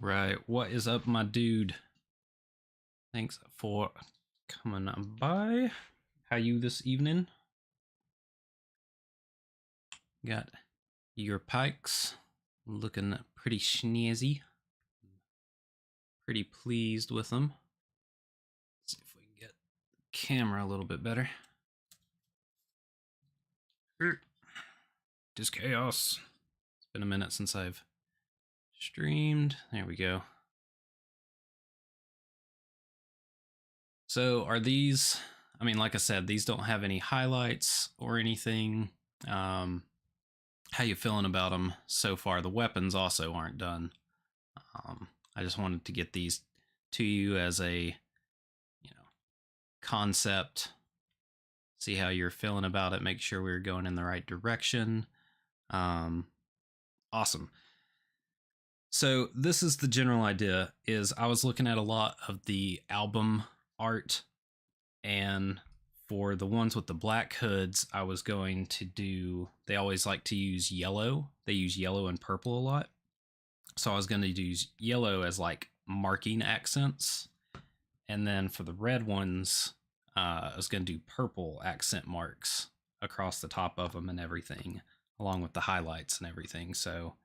right, what is up, my dude? Thanks for coming on by. How you this evening? Got your Pykes looking pretty snazzy. Pretty pleased with them. Let's see if we can get the camera a little bit better. Just chaos. It's been a minute since I've streamed. There we go. So are these, I mean, like I said, these don't have any highlights or anything. How you feeling about them so far? The weapons also aren't done. I just wanted to get these to you as a, concept. See how you're feeling about it. Make sure we're going in the right direction. Awesome. So this is the general idea. Is I was looking at a lot of the album art, and for the ones with the black hoods, I was going to do, they always like to use yellow. They use yellow and purple a lot. So I was going to use yellow as like marking accents. And then for the red ones, I was going to do purple accent marks across the top of them and everything, along with the highlights and everything. So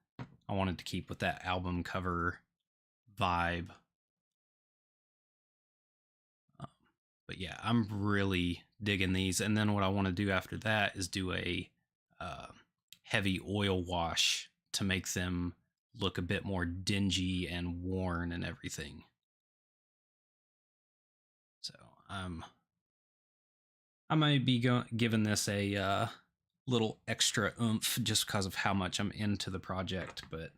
I wanted to keep with that album cover vibe. But yeah, I'm really digging these. And then what I want to do after that is do a heavy oil wash to make them look a bit more dingy and worn and everything. So I might be giving this a little extra oomph just because of how much I'm into the project. But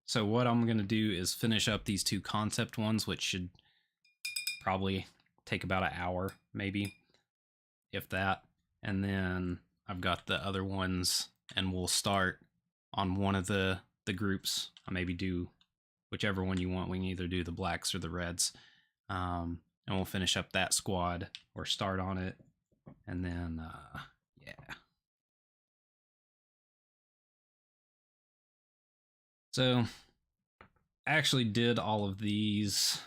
so what I'm going to do is finish up these two concept ones, which should probably take about an hour, maybe, if that. And then I've got the other ones, and we'll start on one of the groups. I'll maybe do whichever one you want. We can either do the blacks or the reds. And we'll finish up that squad or start on it. And then, yeah. So I actually did all of these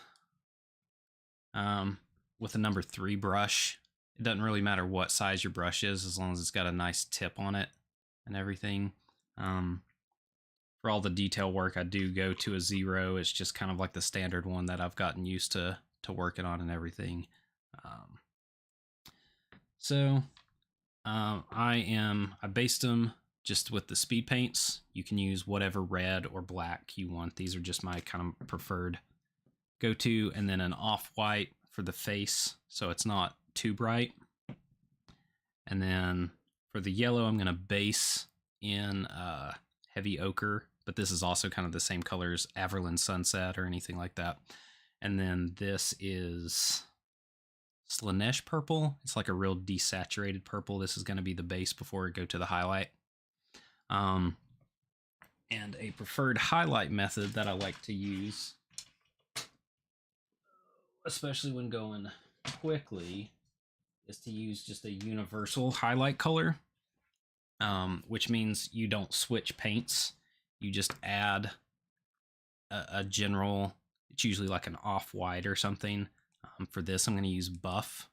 with a number 3 brush. It doesn't really matter what size your brush is as long as it's got a nice tip on it and everything. For all the detail work, I do go to a 0. It's just kind of like the standard one that I've gotten used to working on and everything. I based them just with the speed paints. You can use whatever red or black you want. These are just my kind of preferred go-to, and then an off-white for the face so it's not too bright. And then for the yellow, I'm going to base in heavy ochre, but this is also kind of the same color as Averland Sunset or anything like that. And then this is Slanesh purple. It's like a real desaturated purple. This is going to be the base before we go to the highlight. And a preferred highlight method that I like to use, especially when going quickly, is to use just a universal highlight color, which means you don't switch paints. You just add a general, it's usually like an off-white or something. For this, I'm going to use buff,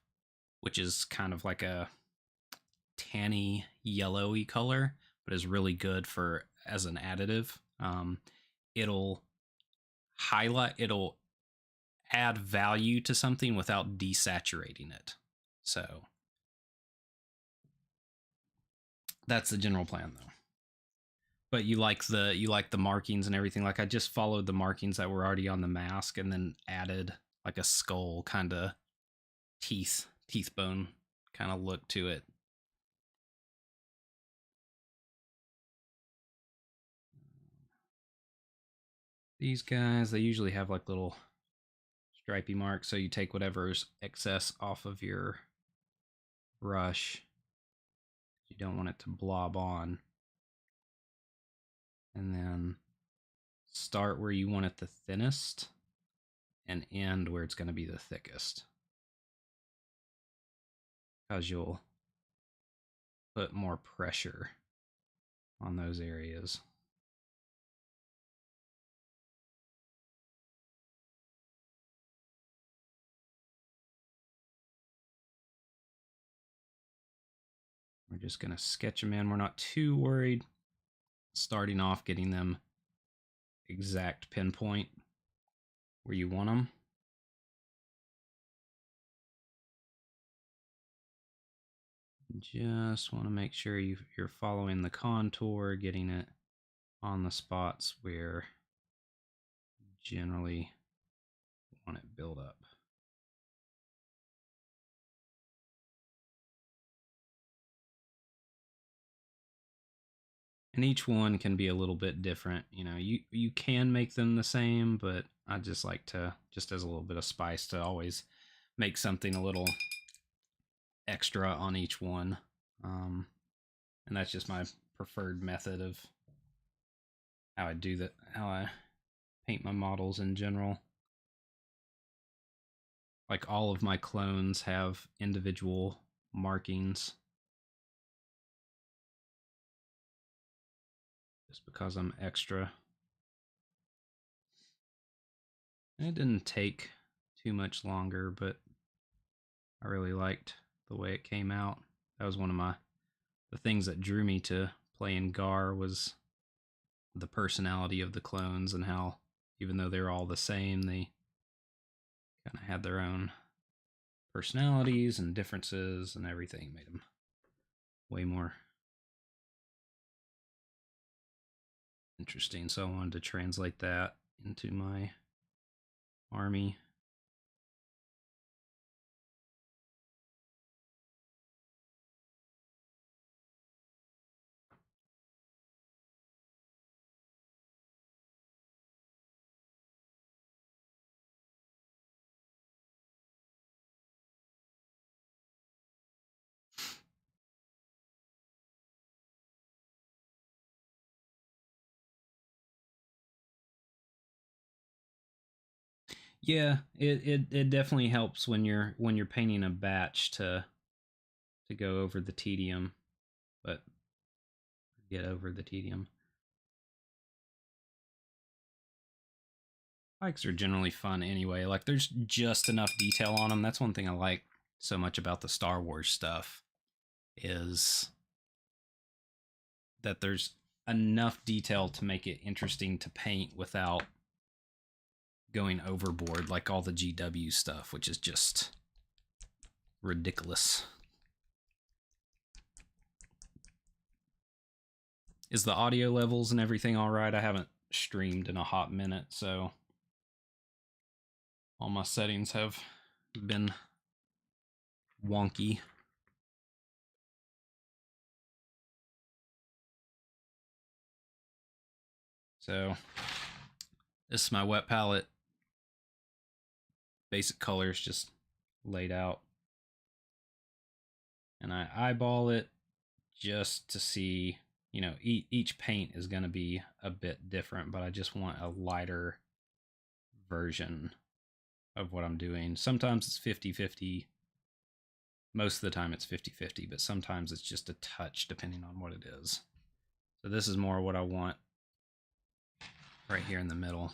which is kind of like a tanny yellowy color, but is really good for as an additive. It'll add value to something without desaturating it. So that's the general plan, though. But you like the markings and everything. Like I just followed the markings that were already on the mask and then added like a skull kind of teeth bone kind of look to it. These guys, they usually have like little stripey marks, so you take whatever's excess off of your brush. You don't want it to blob on. And then start where you want it the thinnest and end where it's going to be the thickest, because you'll put more pressure on those areas. We're just going to sketch them in. We're not too worried starting off getting them exact pinpoint where you want them. Just want to make sure you're following the contour, getting it on the spots where you generally want it build up. And each one can be a little bit different. You know, you can make them the same, but I just like to, just as a little bit of spice, to always make something a little extra on each one. And that's just my preferred method of how I do that, how I paint my models in general. Like all of my clones have individual markings just because I'm extra. And it didn't take too much longer, but I really liked the way it came out. That was one of the things that drew me to playing Gar, was the personality of the clones, and how even though they're all the same, they kind of had their own personalities and differences, and everything made them way more interesting. So I wanted to translate that into my army. Yeah, it definitely helps when you're painting a batch to go over the tedium, but get over the tedium. Bikes are generally fun anyway. Like, there's just enough detail on them. That's one thing I like so much about the Star Wars stuff, is that there's enough detail to make it interesting to paint without going overboard like all the GW stuff, which is just ridiculous. Is the audio levels and everything all right? I haven't streamed in a hot minute, so all my settings have been wonky. So this is my wet palette. Basic colors just laid out. And I eyeball it just to see, you know, each paint is going to be a bit different, but I just want a lighter version of what I'm doing. Sometimes it's 50-50. Most of the time it's 50-50, but sometimes it's just a touch depending on what it is. So this is more what I want right here in the middle.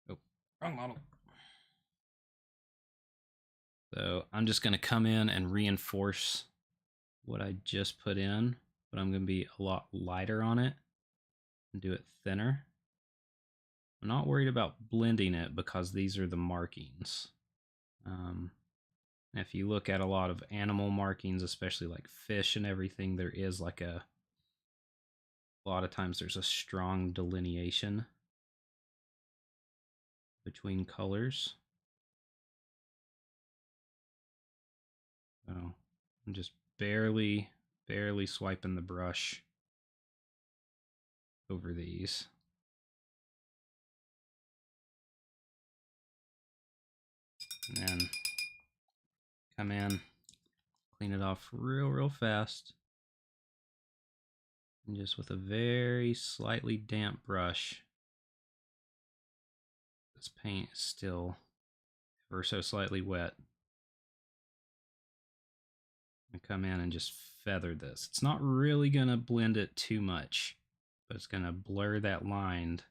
Oh, wrong model. So I'm just going to come in and reinforce what I just put in, but I'm going to be a lot lighter on it and do it thinner. I'm not worried about blending it because these are the markings. If you look at a lot of animal markings, especially like fish and everything, there is like a lot of times there's a strong delineation between colors. So I'm just barely swiping the brush over these. And then come in, clean it off real fast. And just with a very slightly damp brush, this paint is still ever so slightly wet. I'm gonna come in and just feather this. It's not really gonna blend it too much, but it's gonna blur that line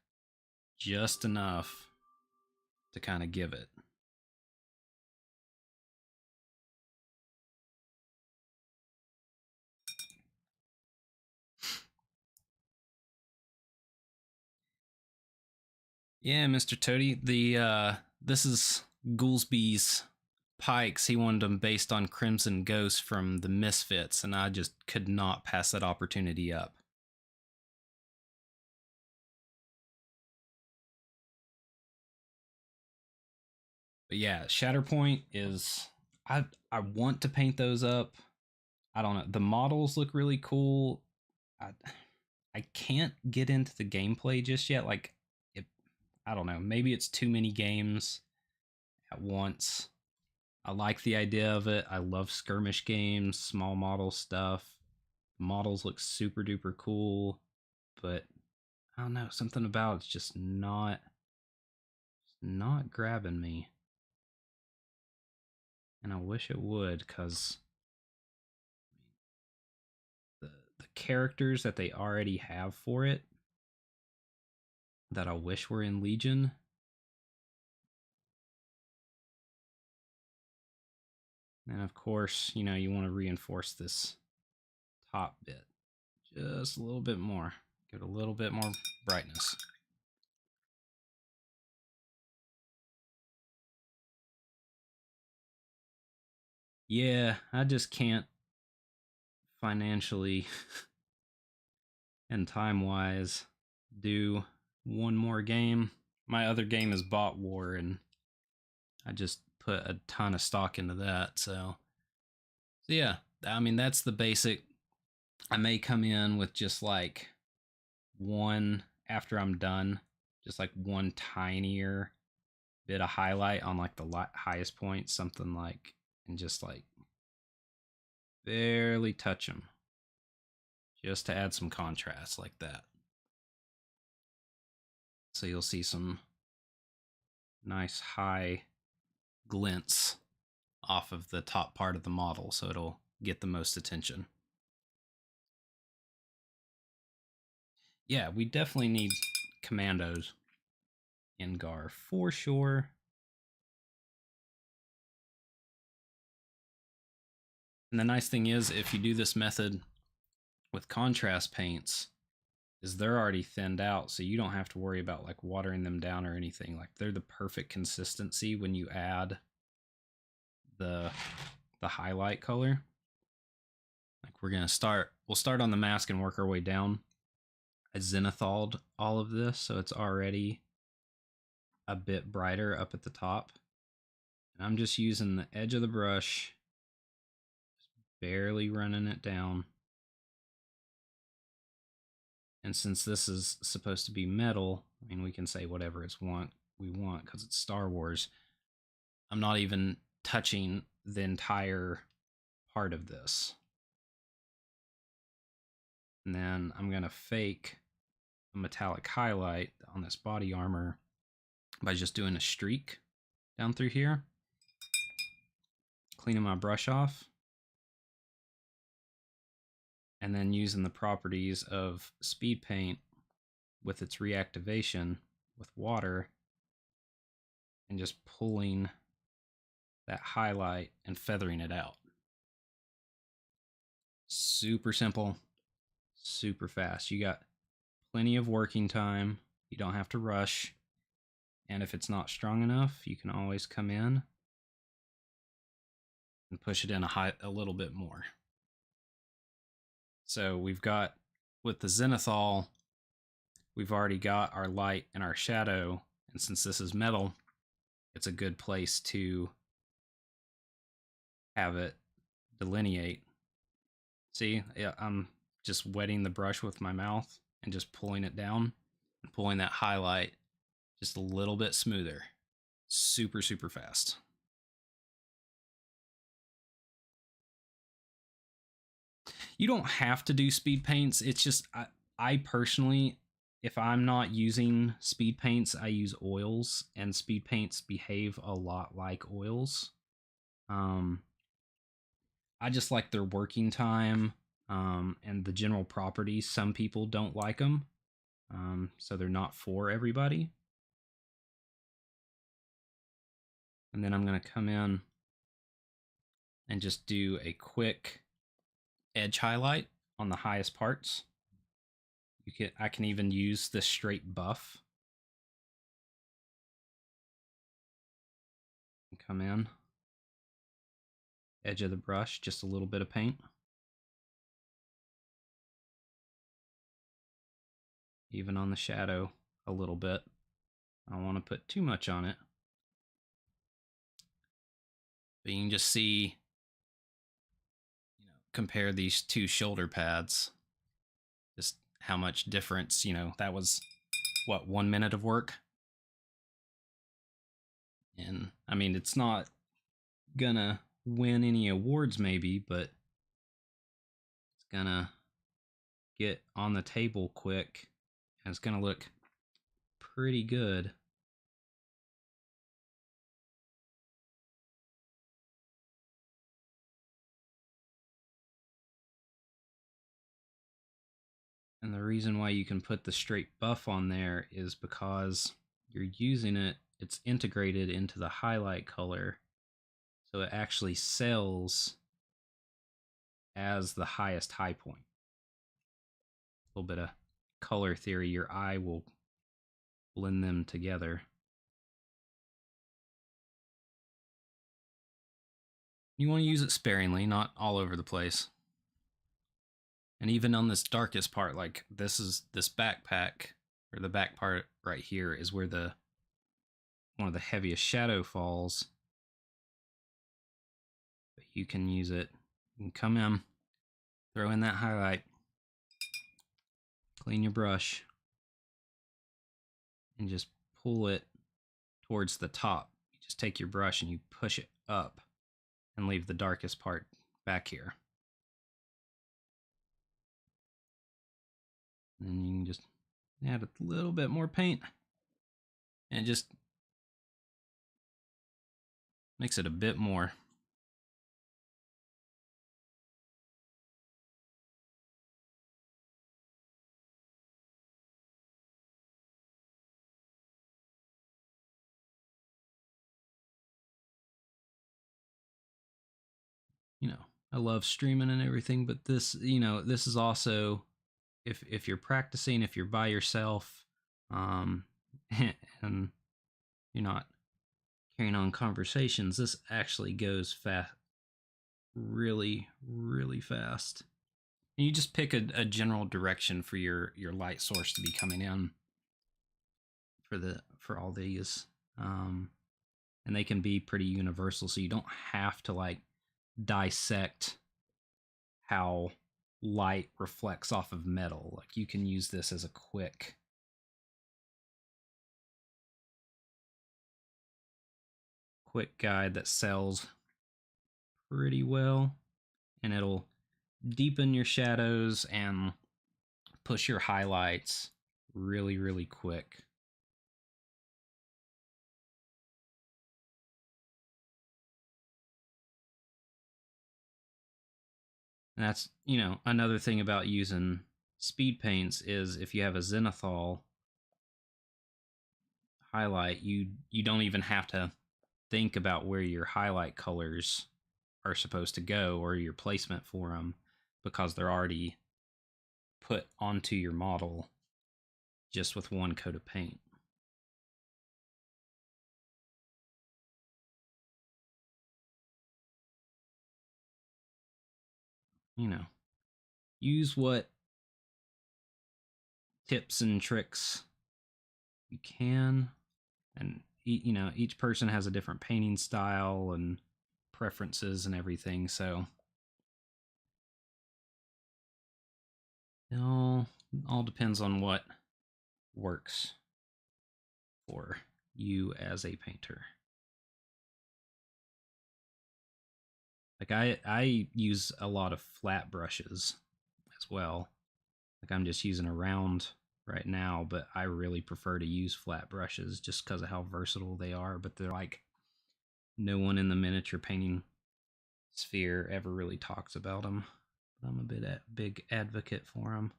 just enough to kind of give it. Yeah, Mr. Toady. This is Goolsby's Pykes. He wanted them based on Crimson Ghost from the Misfits, and I just could not pass that opportunity up. But yeah, Shatterpoint is I want to paint those up. I don't know. The models look really cool. I I can't get into the gameplay just yet. Like it, I don't know. Maybe it's too many games at once. I like the idea of it. I love skirmish games, small model stuff. The models look super duper cool, but I don't know, something about it's just not grabbing me. And I wish it would, cuz the characters that they already have for it that I wish were in Legion. And of course, you want to reinforce this top bit just a little bit more. Give it a little bit more brightness. Yeah, I just can't financially and time wise do one more game. My other game is Bot War, and I just put a ton of stock into that. So yeah, I mean, that's the basic. I may come in with just like one after I'm done, just like one tinier bit of highlight on like the highest point, something like, and just like barely touch them just to add some contrast like that. So you'll see some nice high glints off of the top part of the model, so it'll get the most attention. Yeah, we definitely need commandos in Gar for sure. And the nice thing is, if you do this method with contrast paints, is they're already thinned out, so you don't have to worry about like watering them down or anything. Like they're the perfect consistency when you add the highlight color. Like we'll start on the mask and work our way down. I zenithalled all of this, so it's already a bit brighter up at the top. And I'm just using the edge of the brush, just barely running it down. And since this is supposed to be metal, I mean, we can say whatever we want because it's Star Wars. I'm not even touching the entire part of this. And then I'm going to fake a metallic highlight on this body armor by just doing a streak down through here, cleaning my brush off, and then using the properties of speed paint with its reactivation with water and just pulling that highlight and feathering it out. Super simple, super fast. You got plenty of working time. You don't have to rush. And if it's not strong enough, you can always come in and push it in a little bit more. So we've got, with the zenithal, we've already got our light and our shadow. And since this is metal, it's a good place to have it delineate. See, I'm just wetting the brush with my mouth and just pulling it down and pulling that highlight just a little bit smoother. Super, super fast. You don't have to do speed paints. It's just, I personally, if I'm not using speed paints, I use oils, and speed paints behave a lot like oils. I just like their working time and the general properties. Some people don't like them, so they're not for everybody. And then I'm going to come in and just do a quick edge highlight on the highest parts. I can even use this straight buff Come in, edge of the brush, just a little bit of paint. Even on the shadow, a little bit. I don't want to put too much on it. But you can just see, compare these two shoulder pads, just how much difference, that was, what, 1 minute of work? And, I mean, it's not gonna win any awards maybe, but it's gonna get on the table quick, and it's gonna look pretty good. And the reason why you can put the straight buff on there is because you're using it, it's integrated into the highlight color. So it actually sells as the highest high point. A little bit of color theory, your eye will blend them together. You want to use it sparingly, not all over the place. And even on this darkest part, like this backpack, or the back part right here, is where one of the heaviest shadow falls. But you can use it. You can come in, throw in that highlight, clean your brush, and just pull it towards the top. You just take your brush and you push it up and leave the darkest part back here. And then you can just add a little bit more paint, and it just makes it a bit more. I love streaming and everything, but this, this is also, if you're practicing, if you're by yourself, and you're not carrying on conversations, this actually goes fast, really, really fast. And you just pick a general direction for your light source to be coming in for all these, and they can be pretty universal, so you don't have to like dissect how light reflects off of metal. Like you can use this as a quick guide that sells pretty well, and it'll deepen your shadows and push your highlights really, really quick. And that's, another thing about using speed paints is if you have a zenithal highlight, you don't even have to think about where your highlight colors are supposed to go or your placement for them, because they're already put onto your model just with one coat of paint. Use what tips and tricks you can, and each person has a different painting style and preferences and everything, so it all depends on what works for you as a painter. Like I use a lot of flat brushes as well. Like I'm just using a round right now, but I really prefer to use flat brushes just because of how versatile they are. But they're like, no one in the miniature painting sphere ever really talks about them. But I'm a big advocate for them.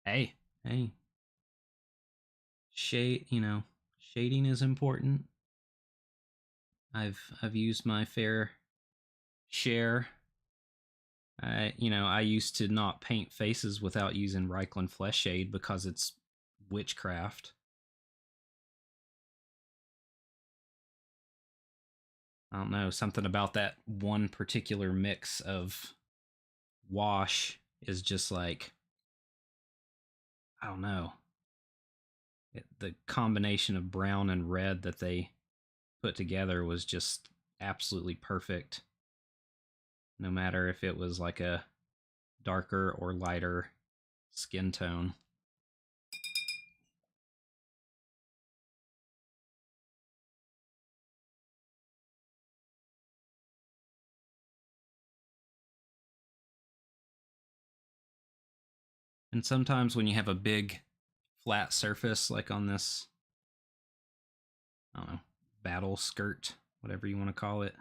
Hey, shading is important. I've used my fair share I used to not paint faces without using Reikland Flesh Shade because it's witchcraft. I don't know, something about that one particular mix of wash is just like, I don't know. The combination of brown and red that they put together was just absolutely perfect. No matter if it was like a darker or lighter skin tone. And sometimes when you have a big flat surface like on this, I don't know, battle skirt, whatever you want to call it,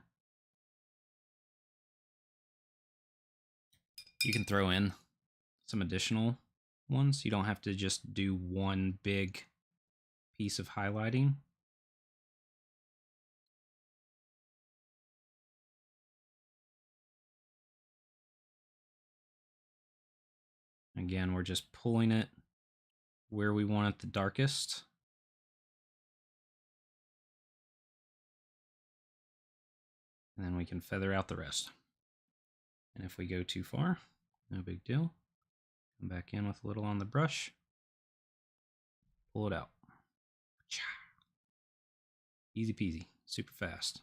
you can throw in some additional ones. You don't have to just do one big piece of highlighting. Again, we're just pulling it where we want it the darkest. And then we can feather out the rest. And if we go too far, no big deal. Come back in with a little on the brush. Pull it out. Easy peasy, super fast.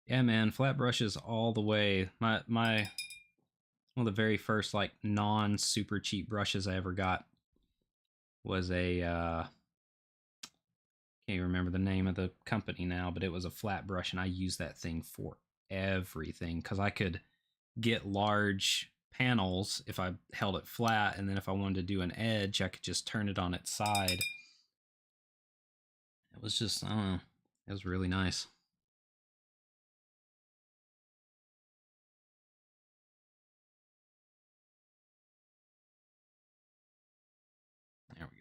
Yeah, man, flat brushes all the way. My one of the very first like non super cheap brushes I ever got was a can't remember the name of the company now, but it was a flat brush, and I used that thing for everything because I could get large panels if I held it flat, and then if I wanted to do an edge, I could just turn it on its side. It was just, I don't know, it was really nice. There we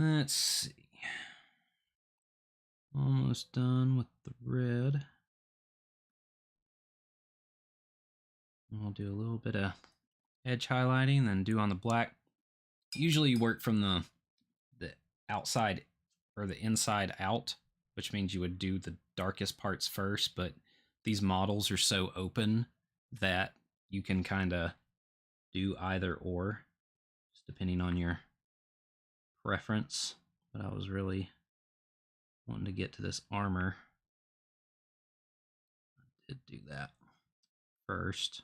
go. Let's see. Almost done with the red. And we'll do a little bit of edge highlighting, then do on the black. Usually you work from the outside or the inside out, which means you would do the darkest parts first, but these models are so open that you can kind of do either or, just depending on your preference. But I was really wanting to get to this armor. I did do that first.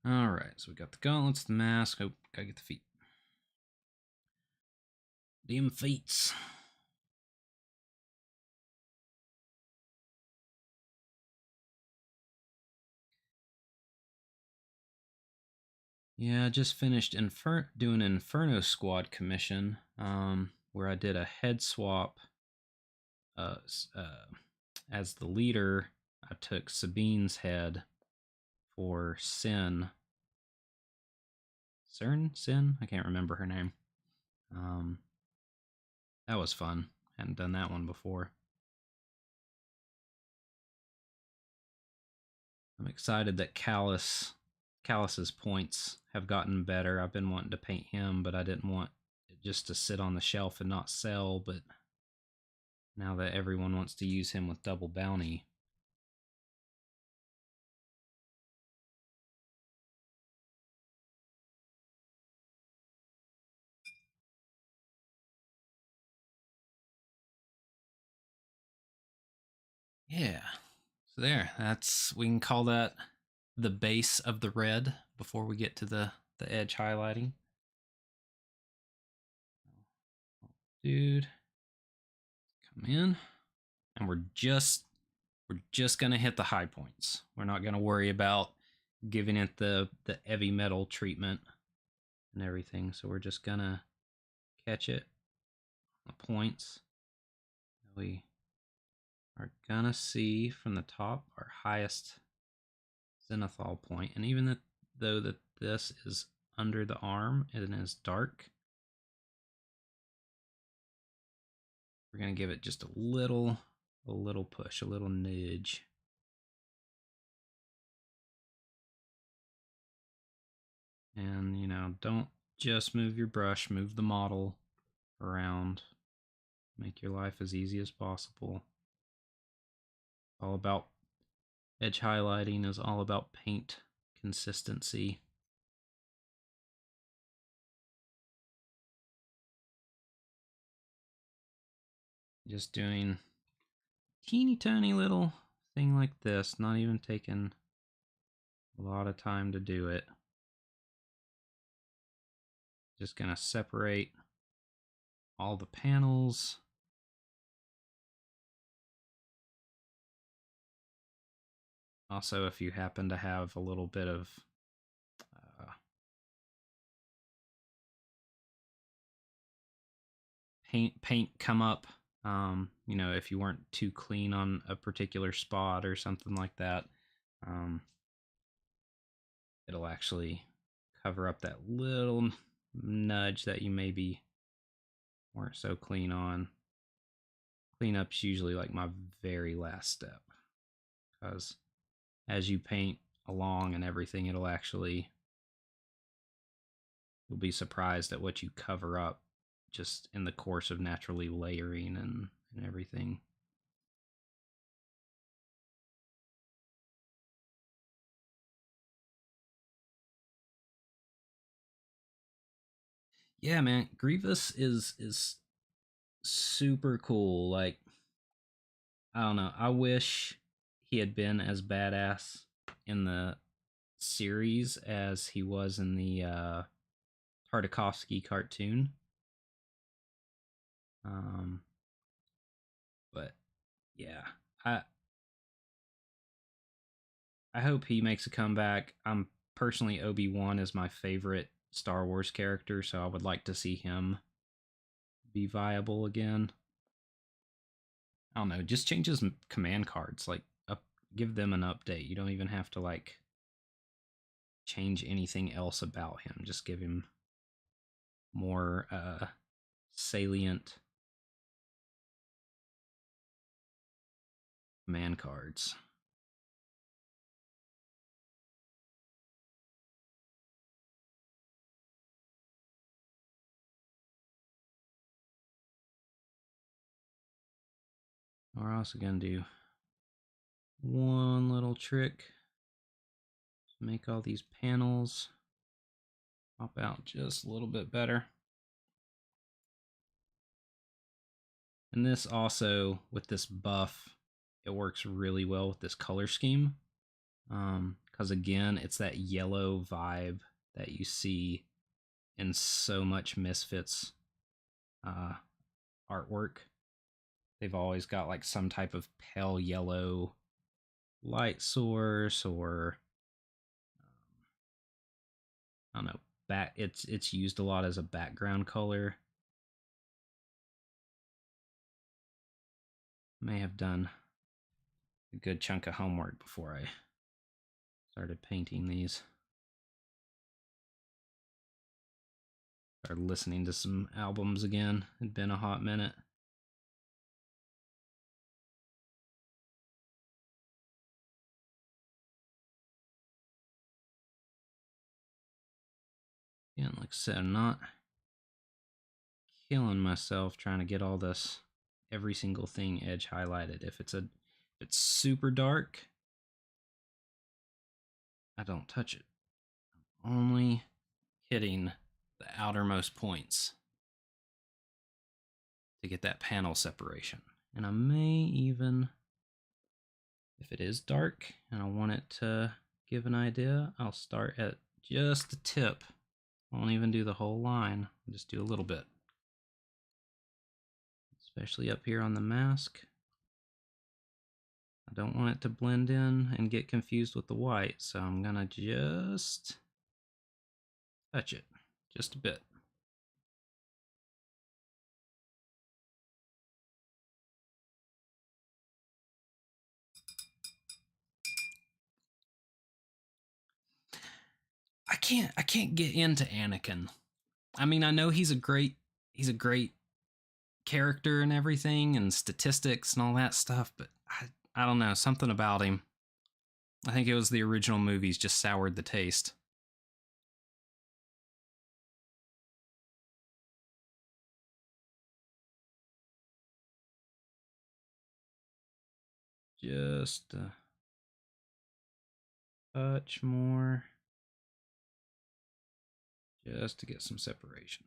All right, so we got the gauntlets, the mask. Oh, gotta get the feet. Damn feet. Yeah, I just finished doing an Inferno Squad commission, where I did a head swap. Uh, as the leader, I took Sabine's head for Sin. Sin? I can't remember her name. That was fun. Hadn't done that one before. I'm excited that Callus's points have gotten better. I've been wanting to paint him, but I didn't want it just to sit on the shelf and not sell. But now that everyone wants to use him with double bounty, yeah. So there, we can call that the base of the red before we get to the edge highlighting. Dude, come in, and we're just gonna hit the high points. We're not gonna worry about giving it the heavy metal treatment and everything. So we're just gonna catch it on the points. We are gonna see from the top our highest zenithal point. And even though that this is under the arm and is dark, we're going to give it just a little push, a little nudge. And, you know, don't just move your brush, move the model around. Make your life as easy as possible. All about edge highlighting is all about paint consistency. Just doing teeny tiny little thing like this, not even taking a lot of time to do it. Just gonna separate all the panels. Also, if you happen to have a little bit of paint come up, you know, if you weren't too clean on a particular spot or something like that, it'll actually cover up that little nudge that you maybe weren't so clean on. Cleanup's usually like my very last step, because as you paint along and everything, you'll be surprised at what you cover up just in the course of naturally layering and everything. Yeah, man, Grievous is super cool. Like, I don't know. I wish he had been as badass in the series as he was in the Tartakovsky cartoon. But yeah, I I hope he makes a comeback. I'm personally, Obi-Wan is my favorite Star Wars character, so I would like to see him be viable again. I don't know, just change his command cards, like give them an update. You don't even have to like change anything else about him. Just give him more salient command cards. We're also gonna do one little trick to make all these panels pop out just a little bit better. And this also, with this buff, it works really well with this color scheme. Because again, it's that yellow vibe that you see in so much Misfits artwork. They've always got like some type of pale yellow light source, or I don't know, it's used a lot as a background color. May have done a good chunk of homework before I started painting these. Started listening to some albums again. It'd been a hot minute. Yeah, like I said, I'm not killing myself trying to get all this, every single thing edge highlighted. If it's super dark, I don't touch it. I'm only hitting the outermost points to get that panel separation. And I may even, if it is dark and I want it to give an idea, I'll start at just the tip. I won't even do the whole line. I'll just do a little bit. Especially up here on the mask. I don't want it to blend in and get confused with the white, so I'm gonna just touch it just a bit. I can't get into Anakin. I mean, I know he's a great character and everything and statistics and all that stuff, but I don't know, something about him. I think it was the original movies just soured the taste. Just a touch more, just to get some separation.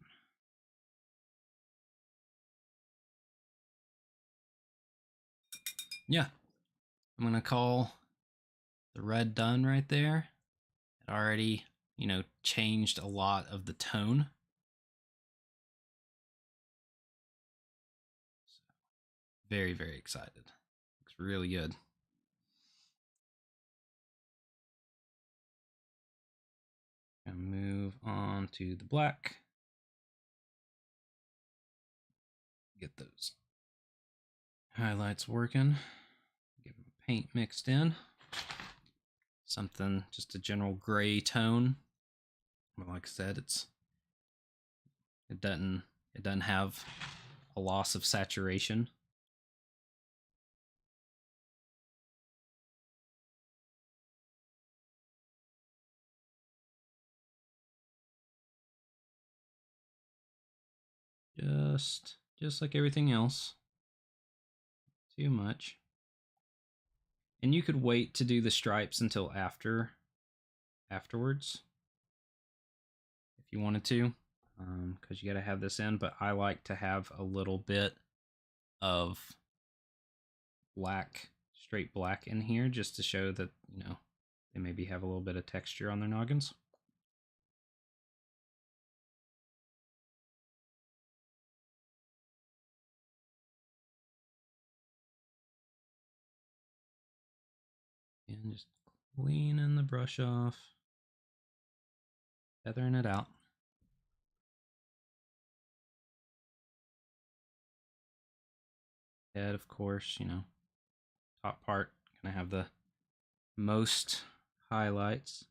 Yeah, I'm gonna call the red done right there. It already, changed a lot of the tone. So, very, very excited. Looks really good. And move on to the black. Get those highlights working. Get my paint mixed in. Something, just a general gray tone. But like I said, it doesn't have a loss of saturation. Just like everything else. Too much. And you could wait to do the stripes until afterwards if you wanted to, because you got to have this in. But I like to have a little bit of black, straight black in here, just to show that they maybe have a little bit of texture on their noggins. And just cleaning the brush off, feathering it out. Head, of course, top part gonna have the most highlights.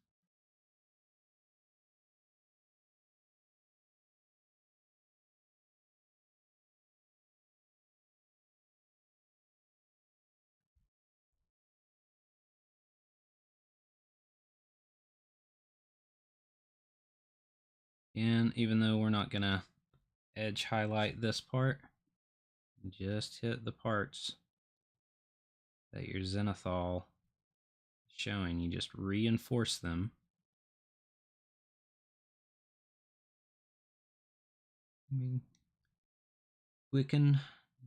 And even though we're not gonna edge highlight this part, just hit the parts that your zenithal is showing. You just reinforce them. Quick and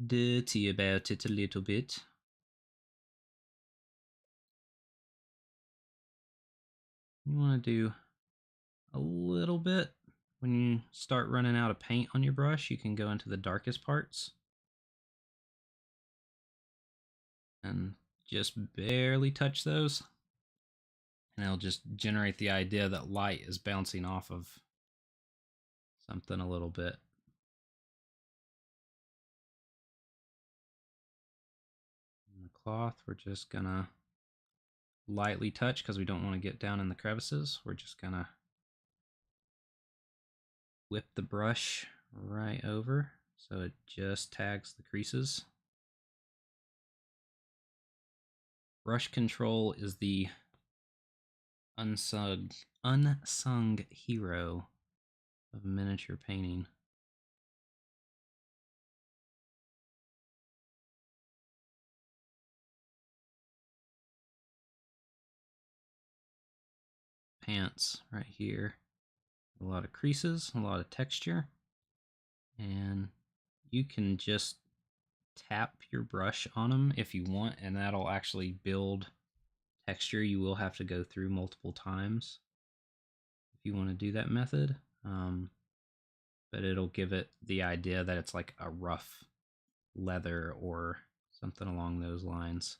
dirty about it a little bit. You want to do a little bit. When you start running out of paint on your brush, you can go into the darkest parts and just barely touch those, and it'll just generate the idea that light is bouncing off of something a little bit. And the cloth, we're just gonna lightly touch because we don't want to get down in the crevices. We're just gonna whip the brush right over so it just tags the creases. Brush control is the unsung hero of miniature painting. Pants right here, a lot of creases, a lot of texture, and you can just tap your brush on them if you want, and that'll actually build texture. You will have to go through multiple times if you want to do that method, but it'll give it the idea that it's like a rough leather or something along those lines.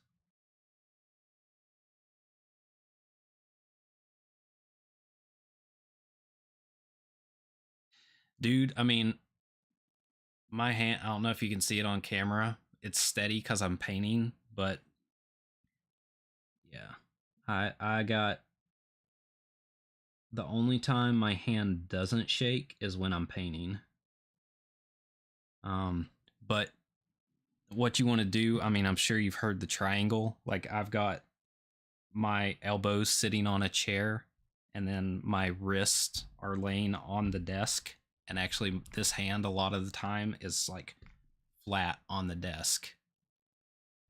Dude, I mean, my hand, I don't know if you can see it on camera. It's steady because I'm painting, but yeah, I got The only time my hand doesn't shake is when I'm painting. But what you want to do, I mean, I'm sure you've heard the triangle. Like I've got my elbows sitting on a chair and then my wrists are laying on the desk. And actually, this hand a lot of the time is like flat on the desk.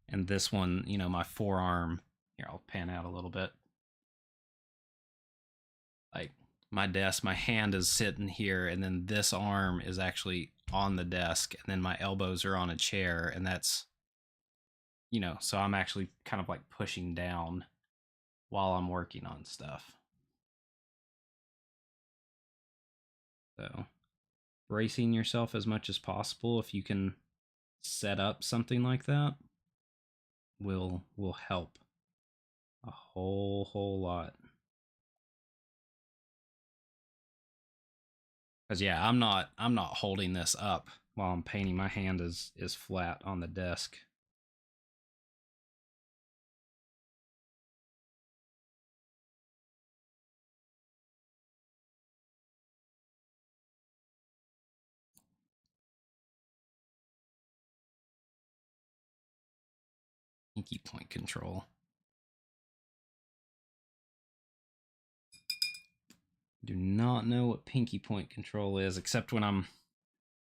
And this one, you know, my forearm, here, I'll pan out a little bit. Like my desk, my hand is sitting here, and then this arm is actually on the desk, and then my elbows are on a chair, and that's, you know, so I'm actually kind of like pushing down while I'm working on stuff. So bracing yourself as much as possible, if you can set up something like that, will help a whole lot. Because yeah, I'm not holding this up while I'm painting. My hand is flat on the desk. Pinky point control. Do not know what pinky point control is, except when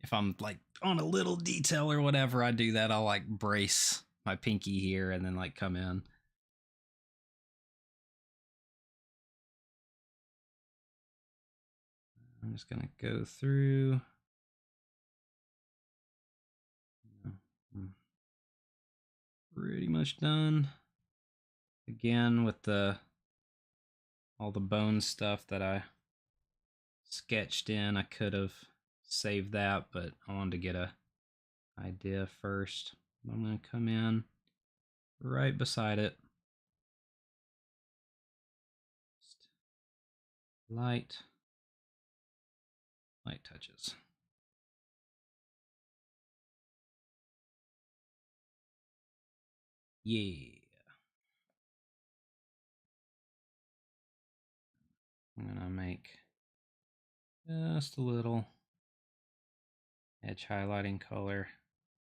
if I'm like on a little detail or whatever, I do that. I'll like brace my pinky here and then like come in. I'm just gonna go through. I'm pretty much done. Again with the all the bone stuff that I sketched in, I could have saved that, but I wanted to get a idea first. I'm gonna come in right beside it. Just light touches. Yeah. I'm gonna make just a little edge highlighting color.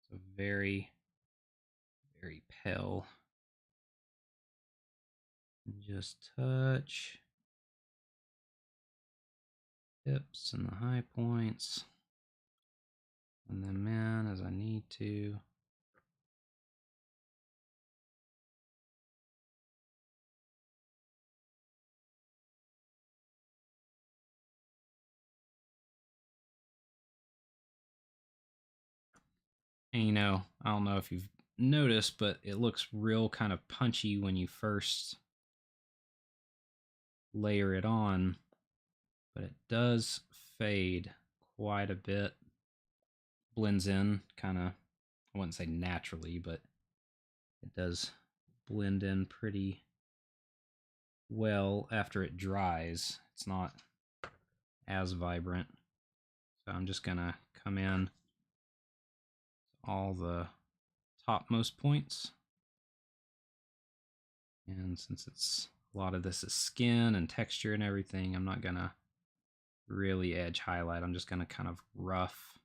It's a very, very pale. And just touch tips and the high points. And them in as I need to. And you know, I don't know if you've noticed, but it looks real kind of punchy when you first layer it on, but it does fade quite a bit. Blends in kind of, I wouldn't say naturally, but it does blend in pretty well after it dries. It's not as vibrant. So I'm just gonna come in all the topmost points. And since it's a lot of this is skin and texture and everything, I'm not gonna really edge highlight. I'm just gonna kind of rough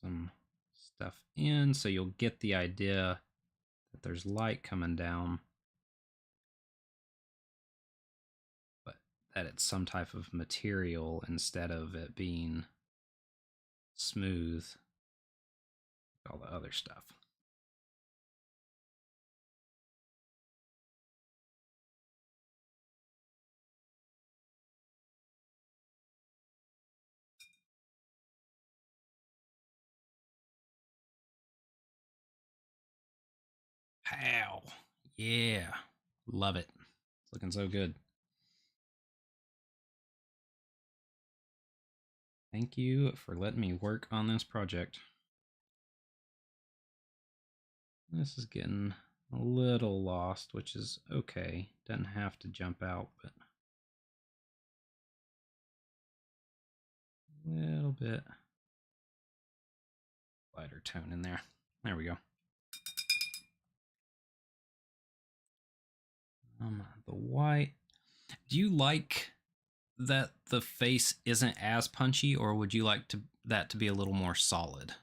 some stuff in so you'll get the idea that there's light coming down, but that it's some type of material instead of it being smooth, all the other stuff. Pow. Yeah. Love it. It's looking so good. Thank you for letting me work on this project. This is getting a little lost, which is okay. Doesn't have to jump out, but a little bit lighter tone in there. There we go. The white. Do you like that the face isn't as punchy, or would you like that to be a little more solid?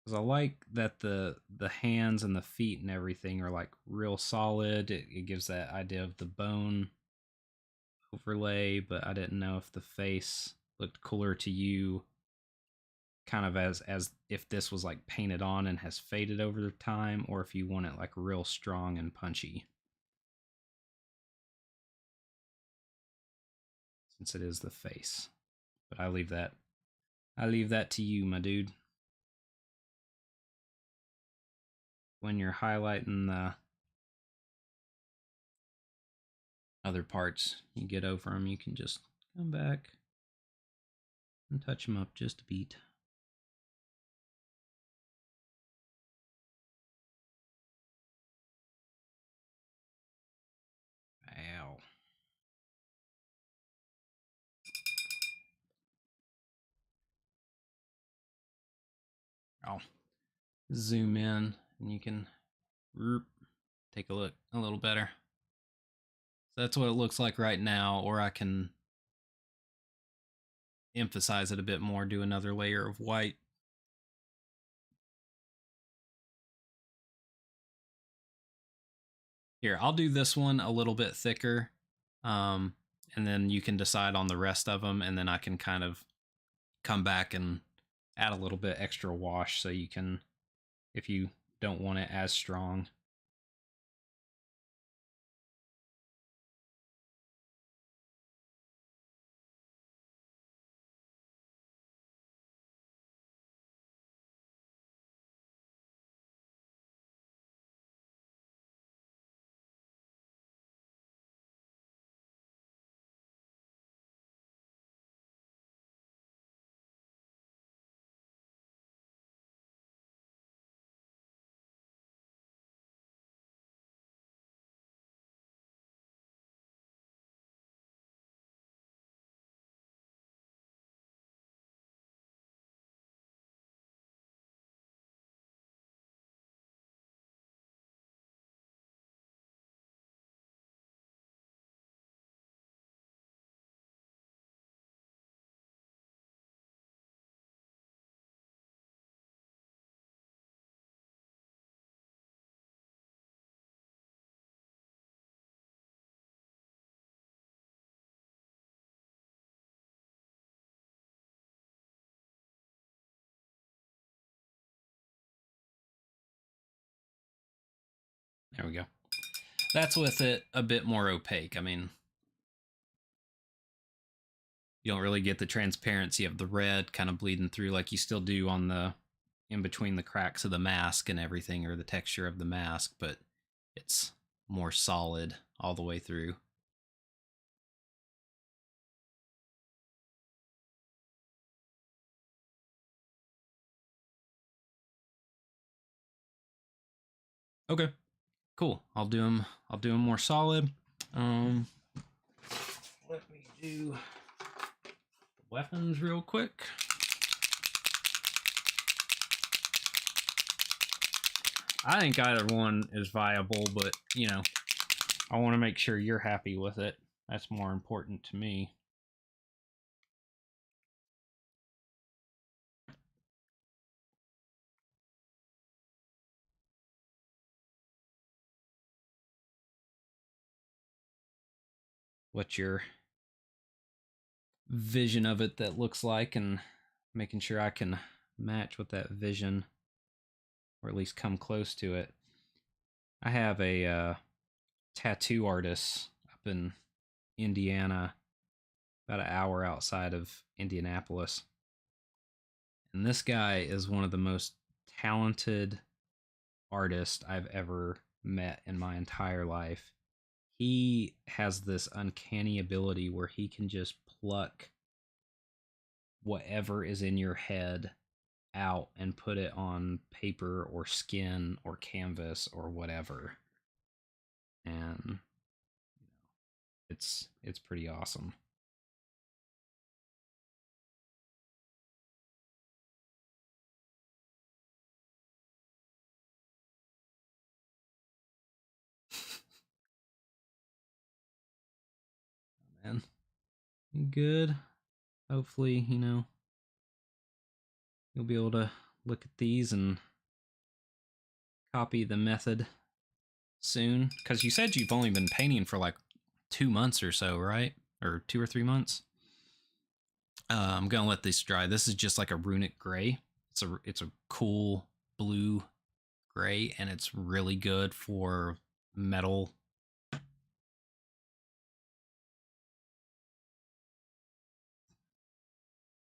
Because I like that the hands and the feet and everything are like real solid. It gives that idea of the bone overlay, but I didn't know if the face looked cooler to you, kind of as if this was like painted on and has faded over the time, or if you want it like real strong and punchy. Since it is the face. But I leave that to you, my dude. When you're highlighting the other parts, you get over them, you can just come back and touch them up just a beat. Ow. I'll zoom in and you can take a look a little better. So that's what it looks like right now, or I can emphasize it a bit more, do another layer of white. Here, I'll do this one a little bit thicker, and then you can decide on the rest of them, and then I can kind of come back and add a little bit extra wash so you can, if you don't want it as strong. There we go. That's with it a bit more opaque. I mean, you don't really get the transparency of the red kind of bleeding through like you still do on the in between the cracks of the mask and everything, or the texture of the mask, but it's more solid all the way through. Okay, cool. I'll do them more solid. Let me do weapons real quick. I think either one is viable, but you know, I want to make sure you're happy with it. That's more important to me. What your vision of it that looks like, and making sure I can match with that vision, or at least come close to it. I have a tattoo artist up in Indiana, about an hour outside of Indianapolis. And this guy is one of the most talented artists I've ever met in my entire life. He has this uncanny ability where he can just pluck whatever is in your head out and put it on paper or skin or canvas or whatever. And it's pretty awesome. good. Hopefully, you'll be able to look at these and copy the method soon. Because you said you've only been painting for like 2 months or so, right? Or 2 or 3 months. I'm gonna let this dry. This is just like a runic gray. It's a cool blue gray, and it's really good for metal.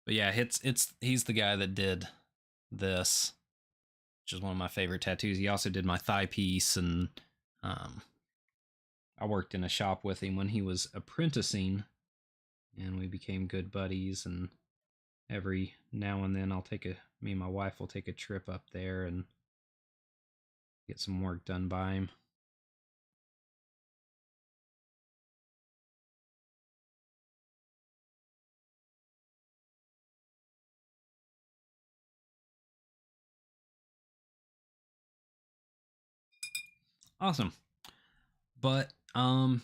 But yeah, he's the guy that did this, which is one of my favorite tattoos. He also did my thigh piece, and um, I worked in a shop with him when he was apprenticing, and we became good buddies. And every now and then, me and my wife will take a trip up there and get some work done by him. Awesome. But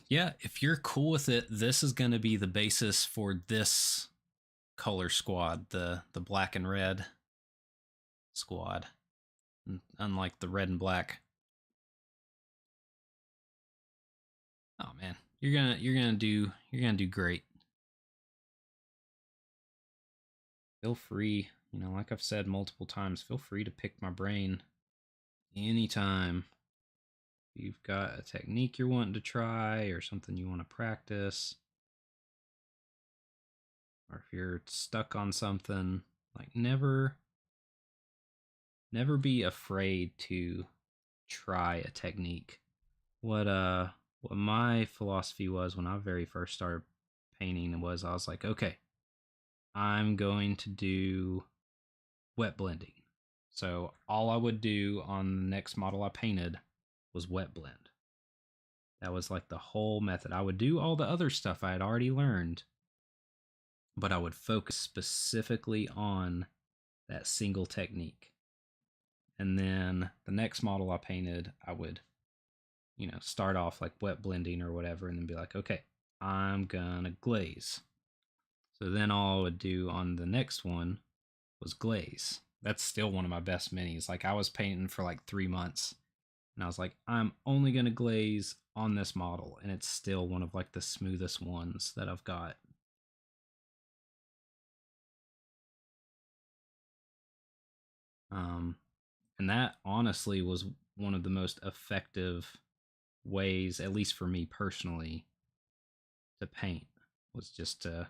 yeah, if you're cool with it, this is going to be the basis for this color squad, the black and red squad, unlike the red and black. Oh man, you're gonna do great. Feel free, like I've said multiple times, feel free to pick my brain anytime. If you've got a technique you're wanting to try or something you want to practice, or if you're stuck on something, like never be afraid to try a technique. What my philosophy was when I very first started painting was I was like, okay, I'm going to do wet blending. So all I would do on the next model I painted was wet blend. That was like the whole method. I would do all the other stuff I had already learned, but I would focus specifically on that single technique. And then the next model I painted, I would, start off like wet blending or whatever, and then be like, okay, I'm gonna glaze. So then all I would do on the next one was glaze. That's still one of my best minis. Like I was painting for like 3 months, and I was like, I'm only gonna glaze on this model, and it's still one of like the smoothest ones that I've got. Um, and that honestly was one of the most effective ways, at least for me personally, to paint, was just to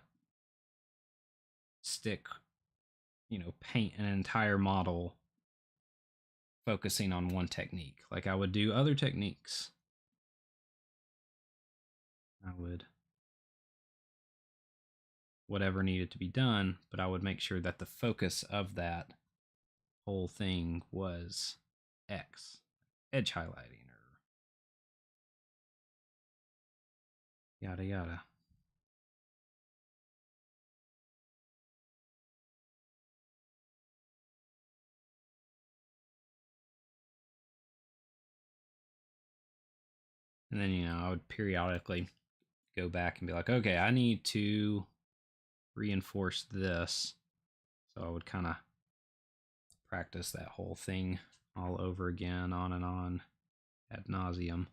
stick, paint an entire model focusing on one technique. Like I would do other techniques. I would whatever needed to be done, but I would make sure that the focus of that whole thing was X, edge highlighting or yada yada. And then, I would periodically go back and be like, okay, I need to reinforce this. So I would kind of practice that whole thing all over again, on and on, ad nauseum.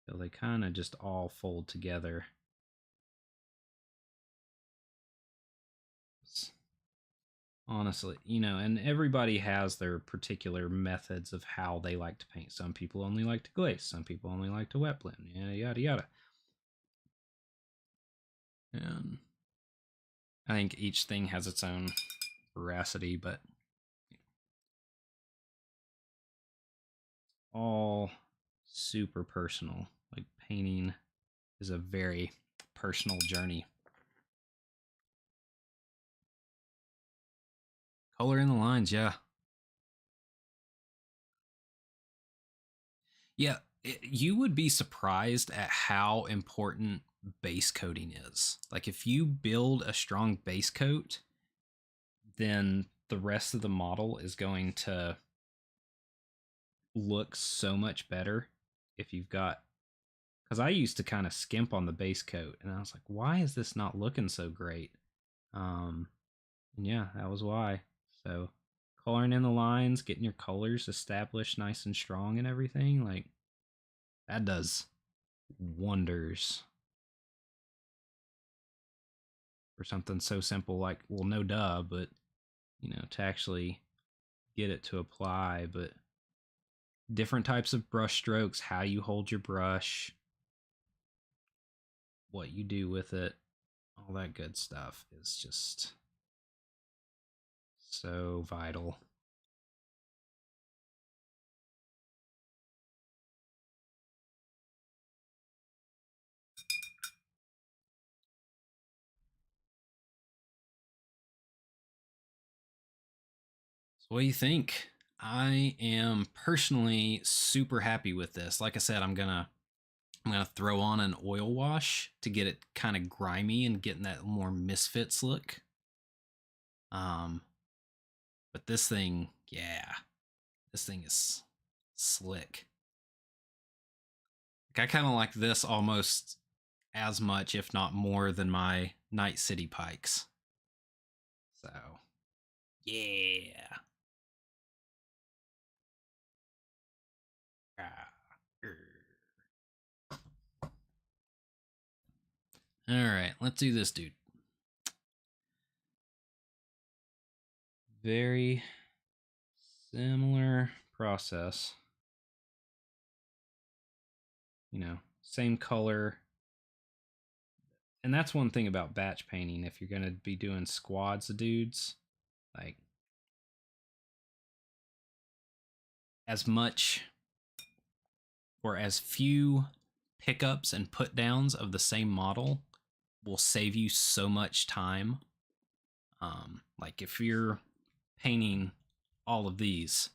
So they kind of just all fold together. Honestly, and everybody has their particular methods of how they like to paint. Some people only like to glaze, some people only like to wet blend, yada yada. And I think each thing has its own veracity, but all super personal. Like painting is a very personal journey. Color in the lines, yeah. Yeah, you would be surprised at how important base coating is. Like if you build a strong base coat, then the rest of the model is going to look so much better. if you've got, because I used to kind of skimp on the base coat, and I was like, why is this not looking so great? And yeah, that was why. So coloring in the lines, getting your colors established nice and strong and everything, like that does wonders for something so simple like, well, no duh, but to actually get it to apply. But different types of brush strokes, how you hold your brush, what you do with it, all that good stuff is just so vital. So what do you think? I am personally super happy with this. Like I said, I'm gonna throw on an oil wash to get it kind of grimy and getting that more Misfits look. Um, but this thing, yeah, this thing is slick. Like, I kind of like this almost as much, if not more, than my Night City Pykes. So, yeah. All right, let's do this, dude. Very similar process. Same color. And that's one thing about batch painting. If you're going to be doing squads of dudes, like as much or as few pickups and put downs of the same model will save you so much time. Like if you're painting all of these,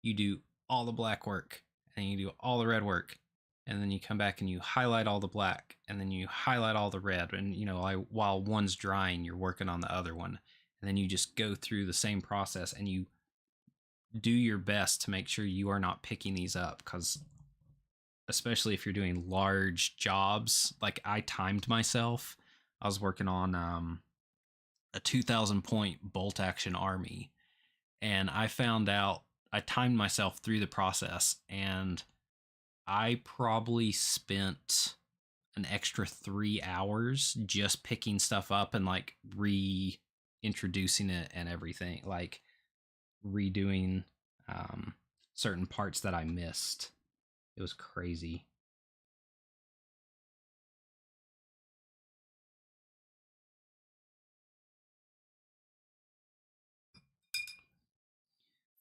you do all the black work and you do all the red work, and then you come back and you highlight all the black and then you highlight all the red, and while one's drying you're working on the other one, and then you just go through the same process and you do your best to make sure you are not picking these up, because especially if you're doing large jobs, like I timed myself. I was working on a 2,000 point bolt action army, and I found out I timed myself through the process, and I probably spent an extra 3 hours just picking stuff up and like reintroducing it and everything, like redoing certain parts that I missed. It was crazy.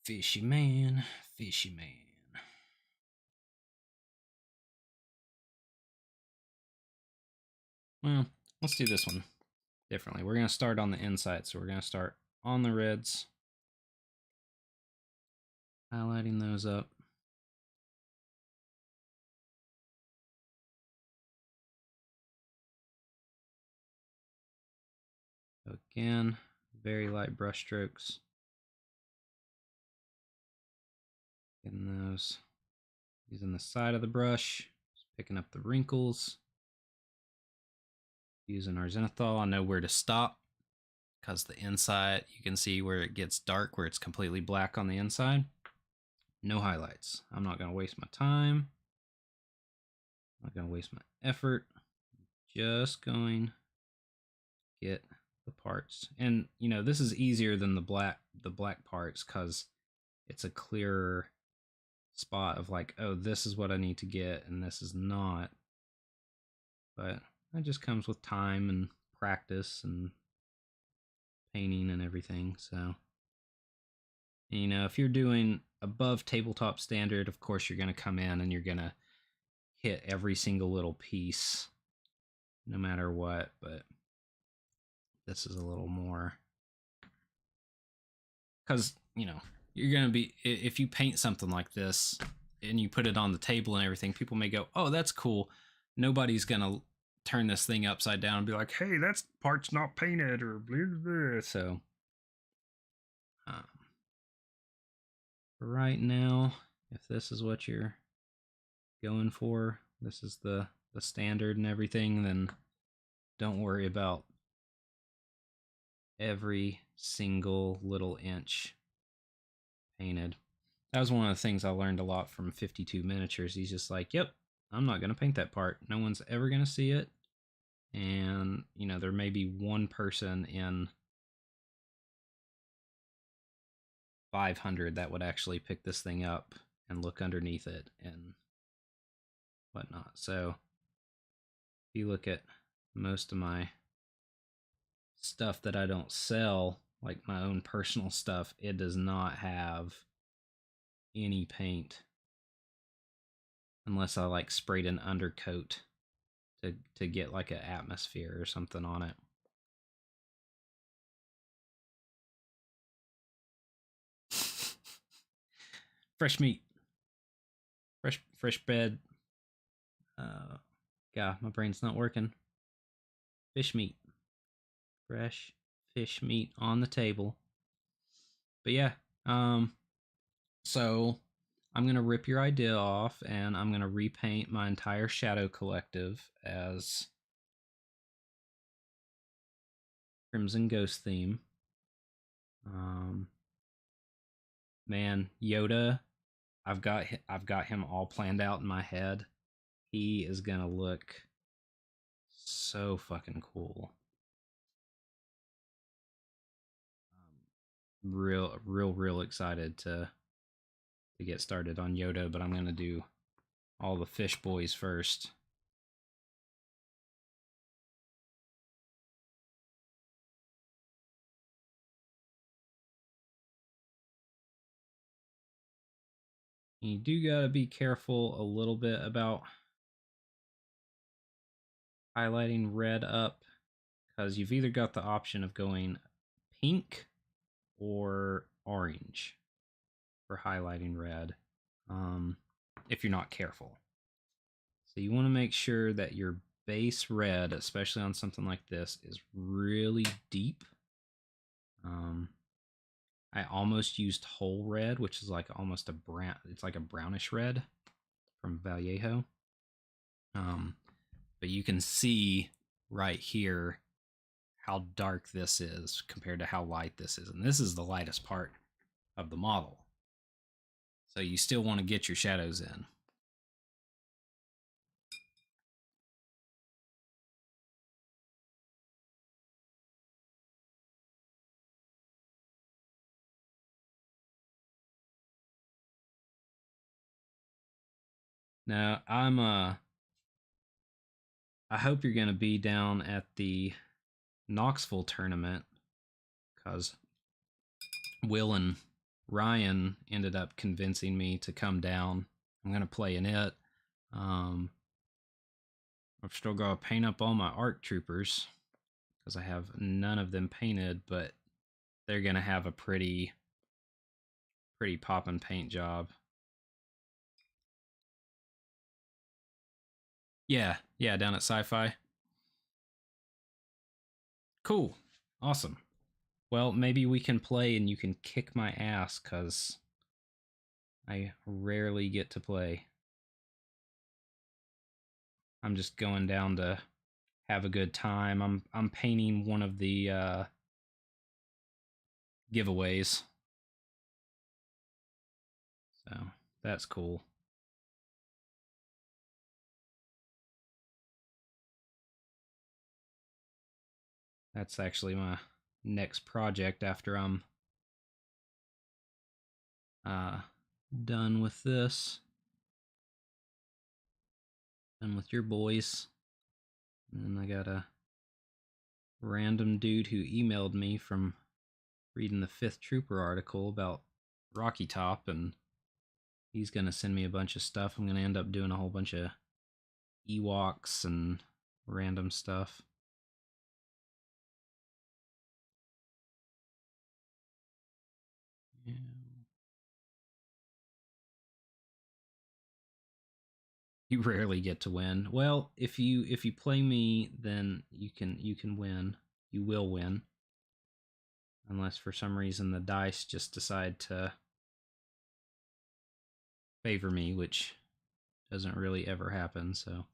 Fishy man, fishy man. Well, let's do this one differently. We're going to start on the inside. So we're going to start on the reds, highlighting those up. So again, very light brush strokes. Getting those, using the side of the brush, just picking up the wrinkles. Using our zenithal, I know where to stop, because the inside, you can see where it gets dark, where it's completely black on the inside. No highlights. I'm not going to waste my time. I'm not going to waste my effort. Just going to get the parts. And this is easier than the black parts, because it's a clearer spot of like, oh, this is what I need to get and this is not. But that just comes with time and practice and painting and everything. So, if you're doing above tabletop standard, of course you're going to come in and you're going to hit every single little piece no matter what. But this is a little more, because you're going to be, if you paint something like this and you put it on the table and everything, people may go, oh, that's cool. Nobody's going to turn this thing upside down and be like, hey, that's part's not painted or blah, blah, blah. So right now, if this is what you're going for, this is the standard and everything, then don't worry about every single little inch painted. That was one of the things I learned a lot from 52 Miniatures. He's just like, yep, I'm not going to paint that part. No one's ever going to see it. And, you know, there may be one person in 500 that would actually pick this thing up and look underneath it and whatnot. So if you look at most of my stuff that I don't sell, like my own personal stuff, it does not have any paint unless I like sprayed an undercoat to get like an atmosphere or something on it. Fresh meat, fresh bread. God, my brain's not working. Fish meat, fresh fish meat on the table. But yeah, so I'm gonna rip your idea off and I'm gonna repaint my entire Shadow Collective as Crimson Ghost theme. Man, Yoda, I've got him all planned out in my head. He is gonna look so fucking cool. Real excited to get started on Yoda, but I'm gonna do all the fish boys first. You do gotta be careful a little bit about highlighting red up, because you've either got the option of going pink or orange for highlighting red, if you're not careful. So you want to make sure that your base red, especially on something like this, is really deep. I almost used whole red, which is like almost a brown, it's like a brownish red from Vallejo. But you can see right here how dark this is compared to how light this is. And this is the lightest part of the model. So you still want to get your shadows in. Now, I hope you're going to be down at the Knoxville tournament, because Will and Ryan ended up convincing me to come down. I'm going to play in it. I've still got to paint up all my ARC troopers because I have none of them painted, but they're going to have a pretty poppin' paint job. Yeah, down at Sci-Fi. Cool. Awesome. Well, maybe we can play and you can kick my ass, because I rarely get to play. I'm just going down to have a good time. I'm painting one of the giveaways. So that's cool. That's actually my next project after I'm done with this. Done with your boys. And then I got a random dude who emailed me from reading the 5th Trooper article about Rocky Top, and he's going to send me a bunch of stuff. I'm going to end up doing a whole bunch of Ewoks and random stuff. Yeah. You rarely get to win. Well, if you play me, then you can win. You will win. Unless for some reason the dice just decide to favor me, which doesn't really ever happen, so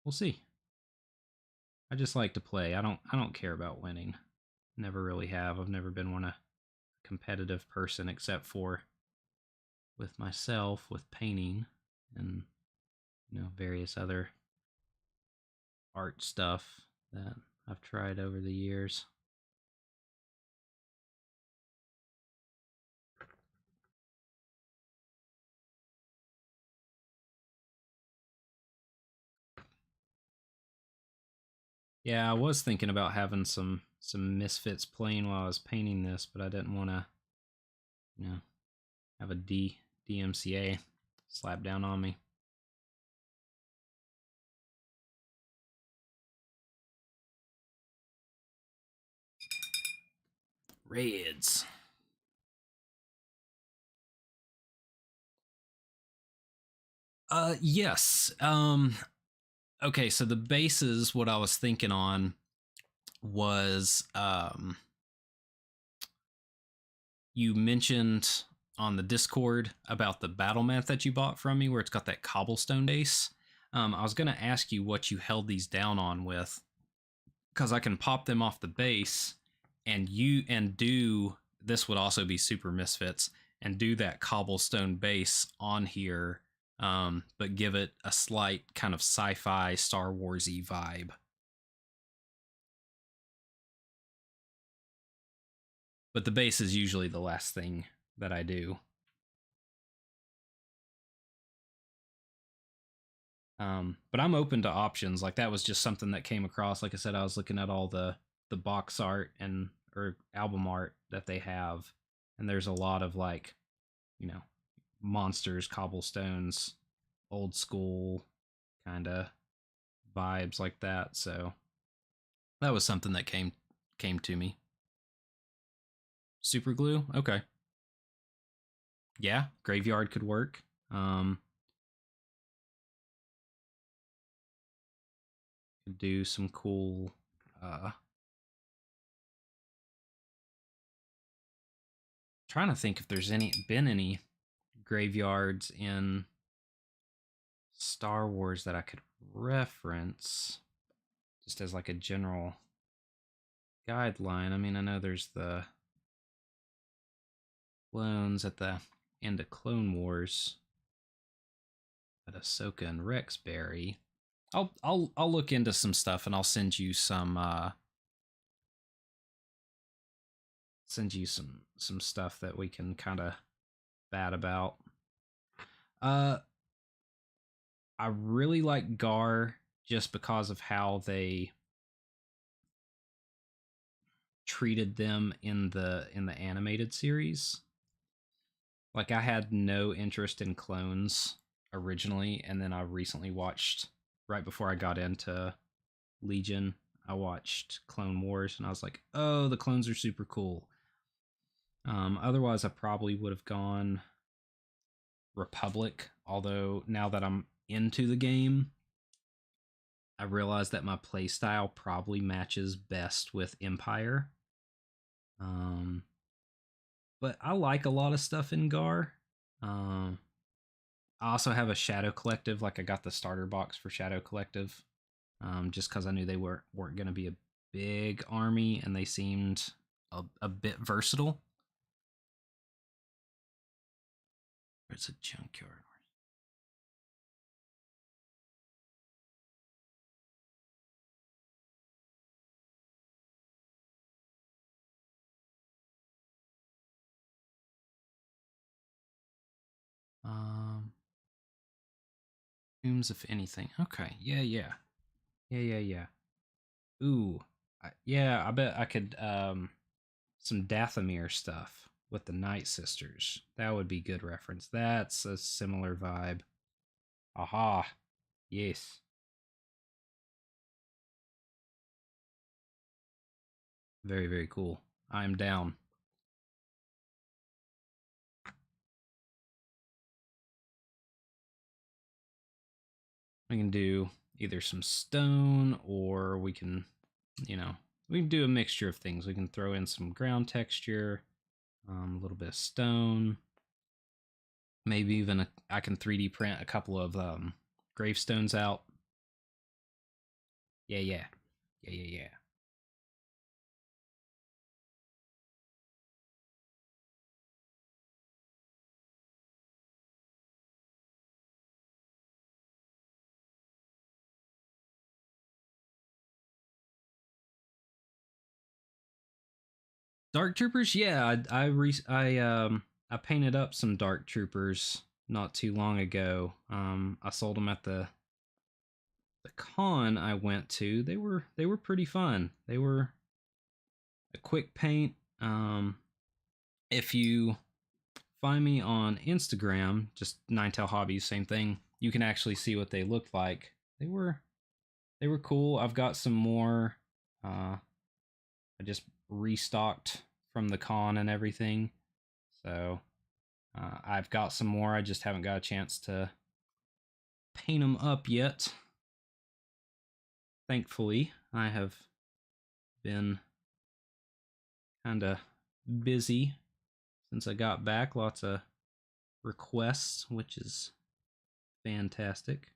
we'll see. I just like to play. I don't care about winning. Never really have. I've never been a competitive person except for with myself with painting and various other art stuff that I've tried over the years. Yeah, I was thinking about having some misfits playing while I was painting this, but I didn't want to, have a DMCA slap down on me. Reds. Yes. Okay, so the bases, what I was thinking on was you mentioned on the Discord about the battle mat that you bought from me where it's got that cobblestone base. I was going to ask you what you held these down on with, because I can pop them off the base and do this would also be super misfits and do that cobblestone base on here, but give it a slight kind of sci-fi Star Warsy vibe. But the base is usually the last thing that I do. But I'm open to options. Like that was just something that came across. Like I said, I was looking at all the box art and or album art that they have, and there's a lot of like, monsters, cobblestones, old school kind of vibes like that. So that was something that came to me. Super glue, okay, yeah, graveyard could work. Could do some cool. Trying to think if there's been any graveyards in Star Wars that I could reference just as like a general guideline. I mean, I know there's the clones at the end of Clone Wars that Ahsoka and Rex bury. I'll look into some stuff and I'll send you some stuff that we can kind of bat about. I really like Gar just because of how they treated them in the animated series. Like I had no interest in clones originally, and then I recently watched right before I got into Legion, I watched Clone Wars and I was like, "Oh, the clones are super cool." Otherwise I probably would have gone Republic, although now that I'm into the game, I realize that my playstyle probably matches best with Empire. Um, but I like a lot of stuff in Gar. Um, I also have a Shadow Collective. Like I got the starter box for Shadow Collective, just because I knew they weren't going to be a big army, and they seemed a bit versatile. It's a junkyard. Um, Tombs, if anything. Okay, yeah. Ooh, yeah. I bet I could some Dathomir stuff with the Night Sisters. That would be good reference. That's a similar vibe. Aha, yes. Very, very cool. I'm down. We can do either some stone or you know, we can do a mixture of things. We can throw in some ground texture, a little bit of stone, Maybe even I can 3D print a couple of gravestones out. Yeah, yeah, yeah, yeah, yeah. Dark troopers, yeah. I painted up some dark troopers not too long ago. I sold them at the con I went to. They were pretty fun. They were a quick paint. If you find me on Instagram, just Ninetale Hobbies, same thing. You can actually see what they looked like. They were cool. I've got some more. I just restocked from the con and everything, so I've got some more. I just haven't got a chance to paint them up yet. Thankfully, I have been kind of busy since I got back. Lots of requests, which is fantastic.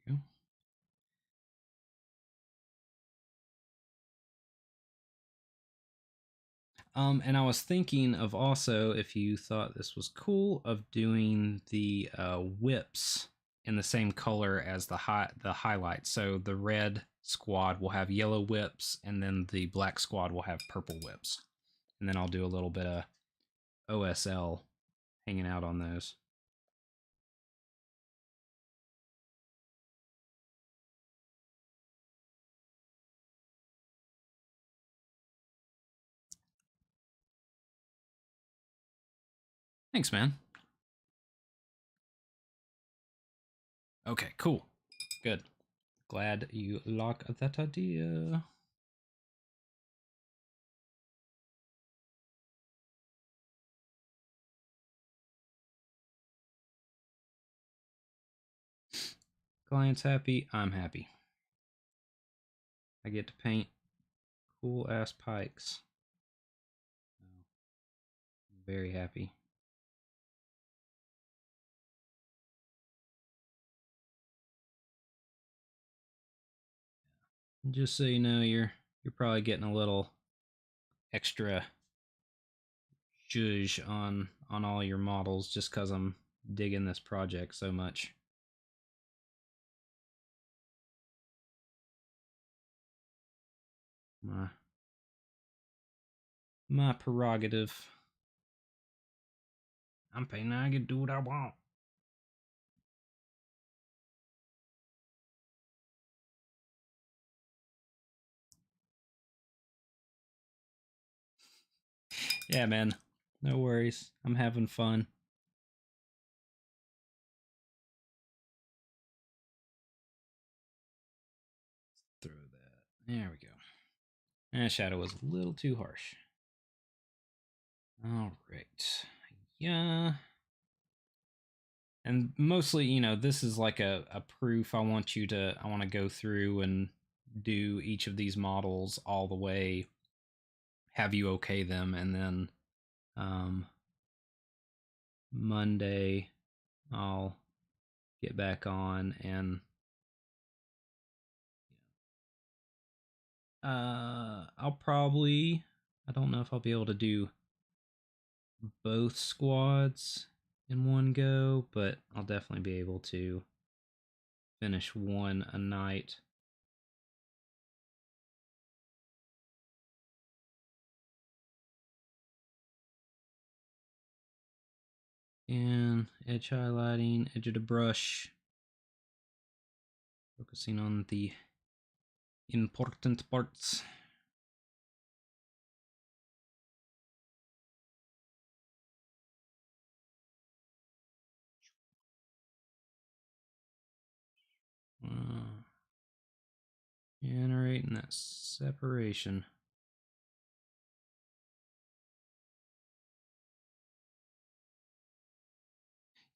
Okay. And I was thinking of also, if you thought this was cool, of doing the whips in the same color as the highlights. So the red squad will have yellow whips, and then the black squad will have purple whips. And then I'll do a little bit of OSL hanging out on those. Thanks, man. Okay, cool. Good. Glad you like that idea. Client's happy. I'm happy. I get to paint cool ass pikes. I'm very happy. Just so you know, you're probably getting a little extra zhuzh on all your models just because I'm digging this project so much. My my prerogative. I'm paying. I can do what I want. Yeah, man. No worries. I'm having fun. Throw that. There we go. And shadow was a little too harsh. All right. Yeah. And mostly, this is like a proof. I want to go through and do each of these models all the way, have you okay them, and then um, Monday I'll get back on and I'll probably, I don't know if I'll be able to do both squads in one go, but I'll definitely be able to finish one a night. And edge highlighting, edge of the brush, focusing on the important parts. Generating that separation.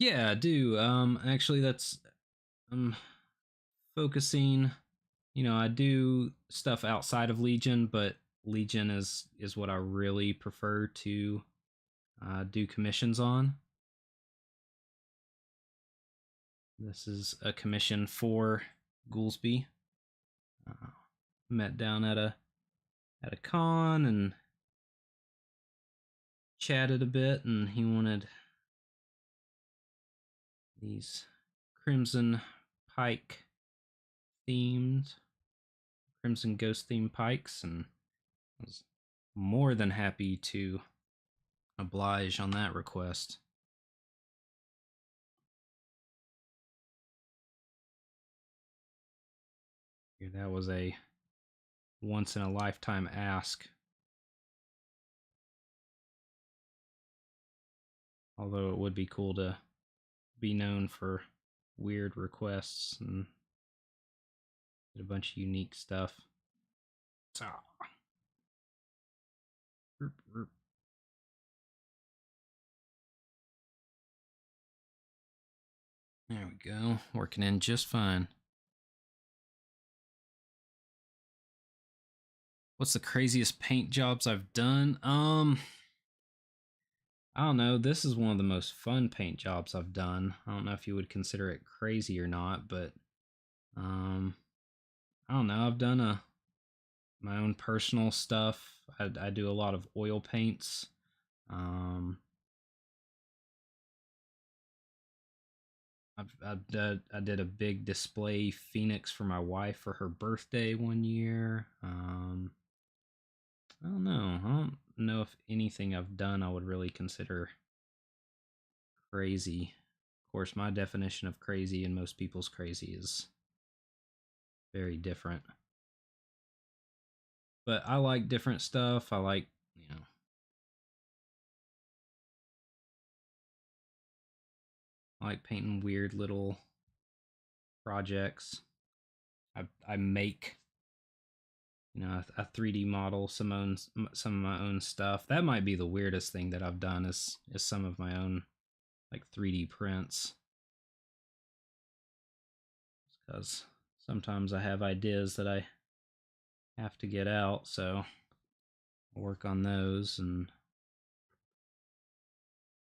Yeah, I do. Actually, that's I'm focusing. I do stuff outside of Legion, but Legion is what I really prefer to do commissions on. This is a commission for Goolsby. Uh, Met down at a con and chatted a bit, and he wanted these Crimson Pike themed, Crimson Ghost themed pikes, and I was more than happy to oblige on that request. That was a once in a lifetime ask. Although it would be cool to be known for weird requests and get a bunch of unique stuff. There we go. Working in just fine. What's the craziest paint jobs I've done? I don't know. This is one of the most fun paint jobs I've done. I don't know if you would consider it crazy or not, but um I don't know. I've done my own personal stuff. I do a lot of oil paints. Um I did a big display Phoenix for my wife for her birthday one year. I don't know. I don't know if anything I've done I would really consider crazy. Of course, my definition of crazy and most people's crazy is very different. But I like different stuff. I like, I like painting weird little projects. I make, a 3D model, some of my own stuff. That might be the weirdest thing that I've done is some of my own like 3D prints. Because sometimes I have ideas that I have to get out, so I'll work on those. And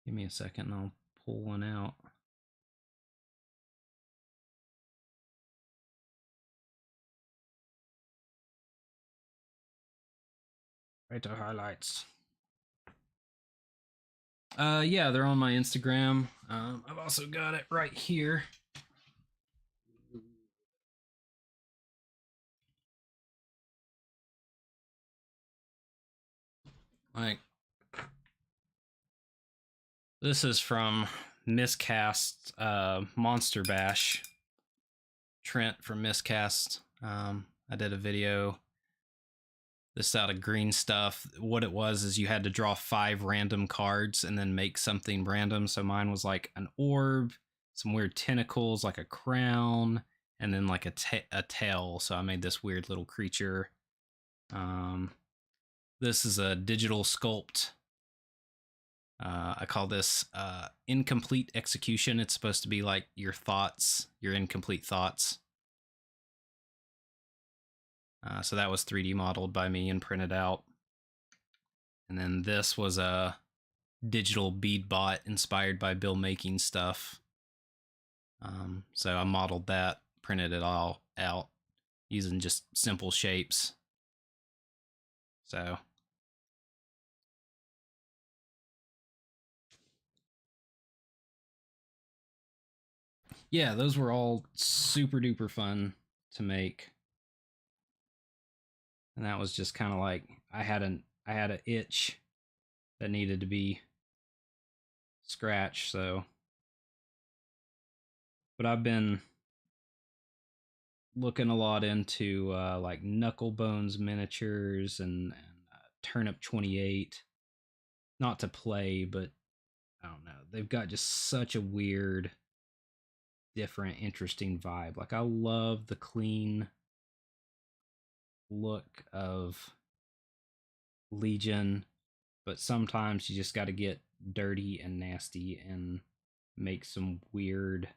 give me a second and I'll pull one out. Right to highlights. Yeah, they're on my Instagram. I've also got it right here. Like, this is from Miscast Monster Bash. Trent from Miscast. I did a video. This out of green stuff. What it was is you had to draw 5 random cards and then make something random. So mine was like an orb, some weird tentacles, like a crown, and then like a tail. So I made this weird little creature. This is a digital sculpt. I call this incomplete execution. It's supposed to be like your thoughts, your incomplete thoughts. So that was 3D modeled by me and printed out. And then this was a digital bead bot inspired by Bill making stuff. So I modeled that, printed it all out using just simple shapes. So yeah, those were all super duper fun to make. And that was just kind of like I had an itch that needed to be scratched. So, but I've been looking a lot into like knuckle bones miniatures and turnip 28. Not to play, but I don't know. They've got just such a weird, different, interesting vibe. Like I love the clean look of Legion, but sometimes you just got to get dirty and nasty and make some weird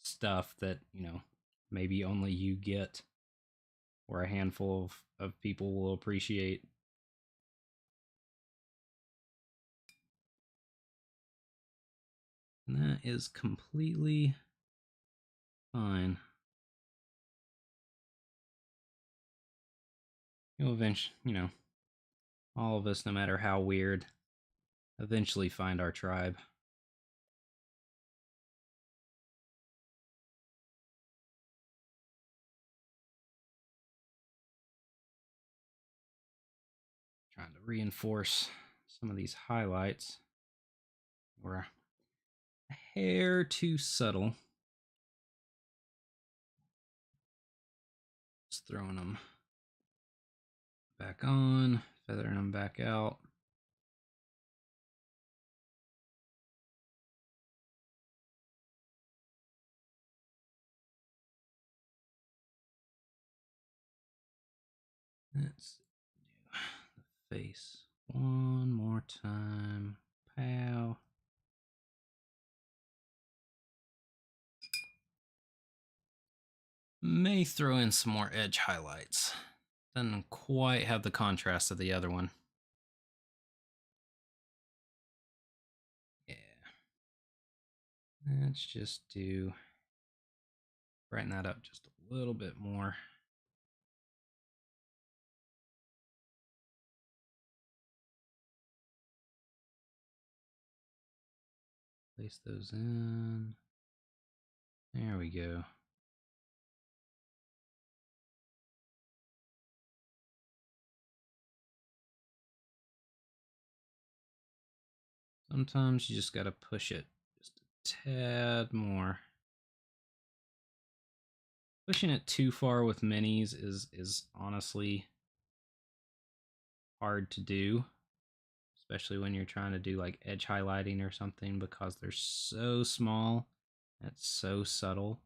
stuff that, you know, maybe only you get or a handful of people will appreciate. And that is completely fine. You'll eventually, you know, all of us, no matter how weird, eventually find our tribe. Trying to reinforce some of these highlights. We're a hair too subtle. Just throwing them back on, feathering them back out. Let's do the face one more time. Pow. May throw in some more edge highlights. Doesn't quite have the contrast of the other one. Yeah. Let's just brighten that up just a little bit more. Place those in. There we go. Sometimes you just got to push it just a tad more. Pushing it too far with minis is honestly hard to do, especially when you're trying to do like edge highlighting or something, because they're so small. It's so subtle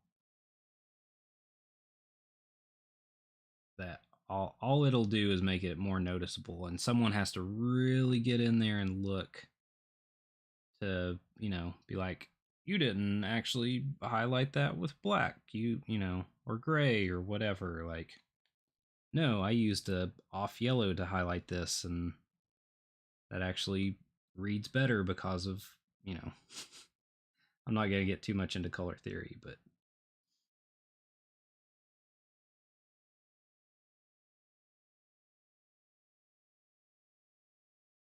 that all it'll do is make it more noticeable, and someone has to really get in there and look to, you know, be like, you didn't actually highlight that with black, you know, or gray or whatever. Like, no, I used a off yellow to highlight this, and that actually reads better because of, you know, I'm not going to get too much into color theory, but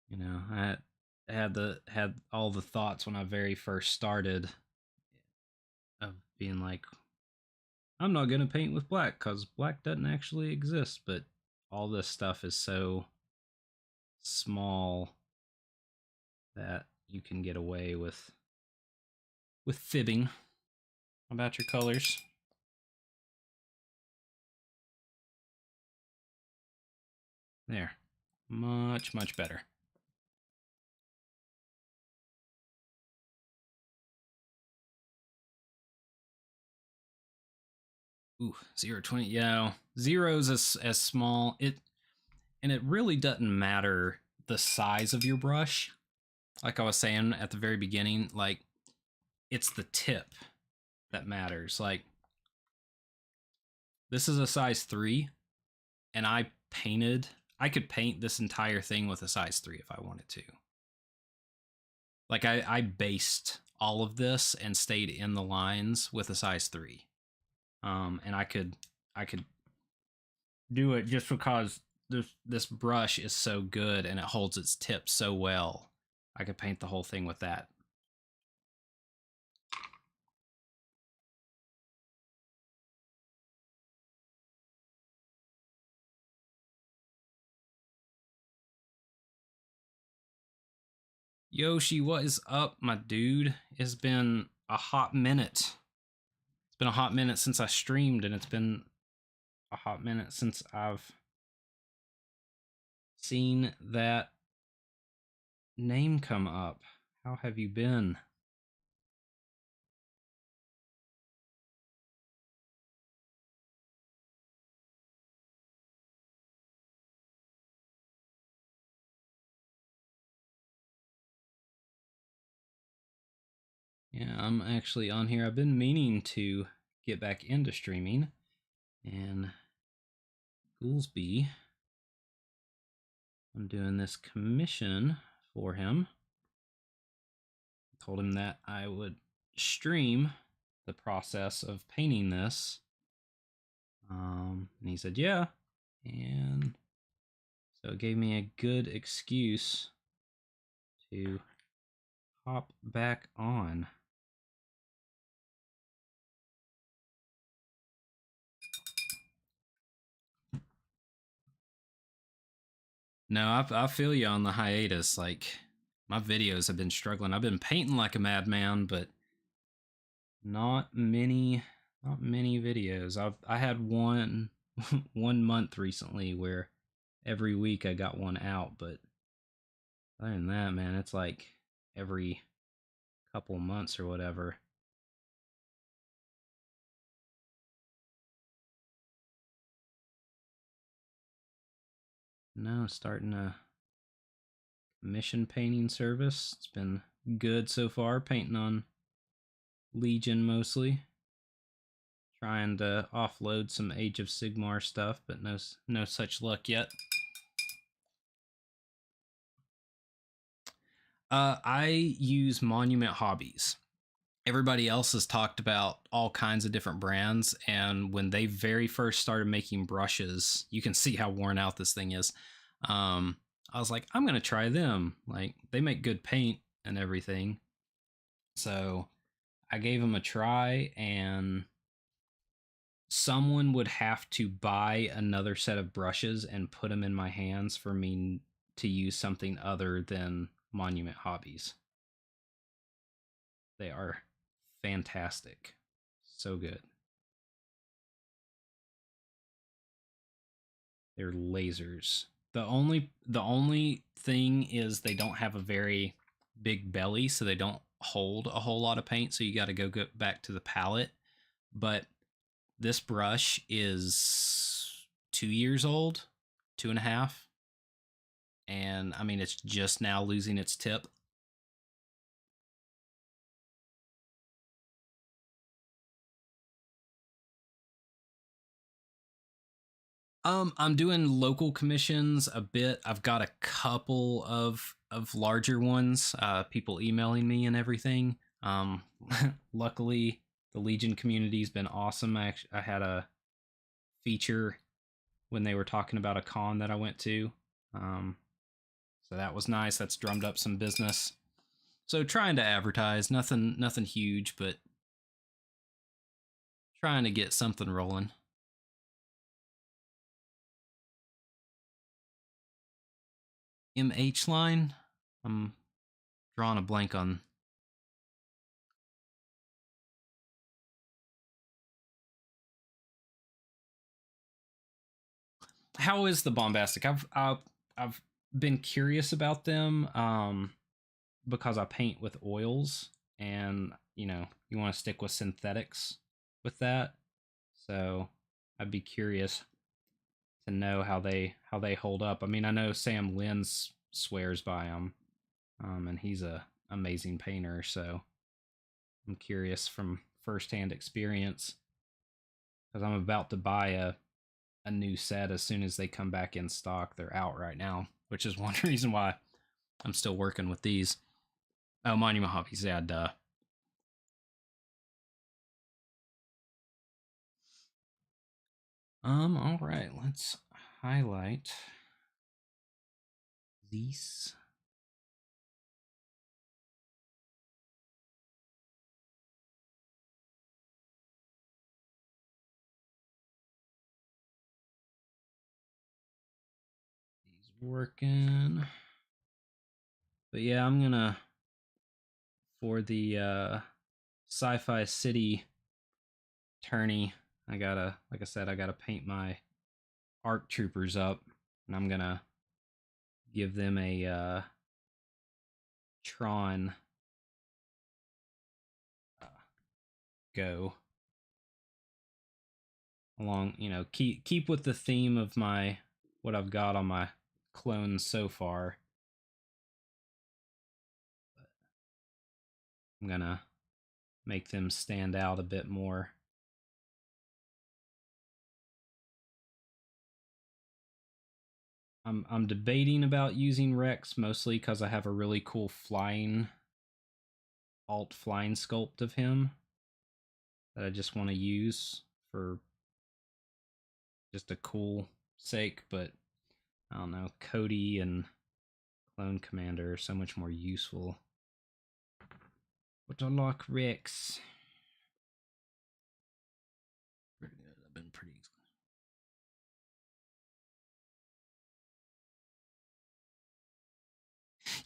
you know, I had all the thoughts when I very first started of being like, I'm not going to paint with black because black doesn't actually exist, but all this stuff is so small that you can get away with fibbing about your colors. There. Much better. Ooh, 0-20. Yeah, zero's as small. And it really doesn't matter the size of your brush. Like I was saying at the very beginning, like, it's the tip that matters. Like, this is a size 3, and I could paint this entire thing with a size 3 if I wanted to. Like, I based all of this and stayed in the lines with a size 3. And I could do it just because this brush is so good and it holds its tip so well. I could paint the whole thing with that. Yoshi, what is up, my dude? It's been a hot minute. It's been a hot minute since I streamed, and it's been a hot minute since I've seen that name come up. How have you been? Yeah, I'm actually on here. I've been meaning to get back into streaming, and Goolsby, I'm doing this commission for him. I told him that I would stream the process of painting this. And he said, yeah. And so it gave me a good excuse to hop back on. No, I feel you on the hiatus. Like, my videos have been struggling. I've been painting like a madman, but not many videos. I had one 1 month recently where every week I got one out, but other than that, man, it's like every couple months or whatever. No, starting a commission painting service. It's been good so far, painting on Legion mostly. Trying to offload some Age of Sigmar stuff, but no such luck yet. I use Monument Hobbies. Everybody else has talked about all kinds of different brands, and when they very first started making brushes, you can see how worn out this thing is. I was like, I'm gonna try them. Like, they make good paint and everything. So I gave them a try, and someone would have to buy another set of brushes and put them in my hands for me to use something other than Monument Hobbies. They are fantastic. So good. They're lasers. The only thing is they don't have a very big belly, so they don't hold a whole lot of paint, so you got to go back to the palette. But this brush is 2 years old, 2.5, and I mean it's just now losing its tip. I'm doing local commissions a bit. I've got a couple of larger ones. People emailing me and everything. Luckily, the Legion community's been awesome. I had a feature when they were talking about a con that I went to. So that was nice. That's drummed up some business. So trying to advertise, nothing huge, but trying to get something rolling. MH line. I'm drawing a blank on. How is the bombastic? I've been curious about them because I paint with oils, and you want to stick with synthetics with that. So I'd be curious to know how they hold up. I mean, I know Sam Lins swears by them, and he's a amazing painter. So I'm curious from firsthand experience because I'm about to buy a new set as soon as they come back in stock. They're out right now, which is one reason why I'm still working with these. Oh, Monument Hobbies, yeah, duh. All right, let's highlight these. These working. But yeah, I'm gonna, for the Sci-Fi City tourney, like I said, I gotta paint my ARC troopers up, and I'm gonna give them a Tron uh, go along. Keep with the theme of my what I've got on my clones so far. I'm gonna make them stand out a bit more. I'm debating about using Rex mostly because I have a really cool flying sculpt of him that I just want to use for just a cool sake, but I don't know, Cody and Clone Commander are so much more useful. But I like Rex. Pretty good. I've been pretty.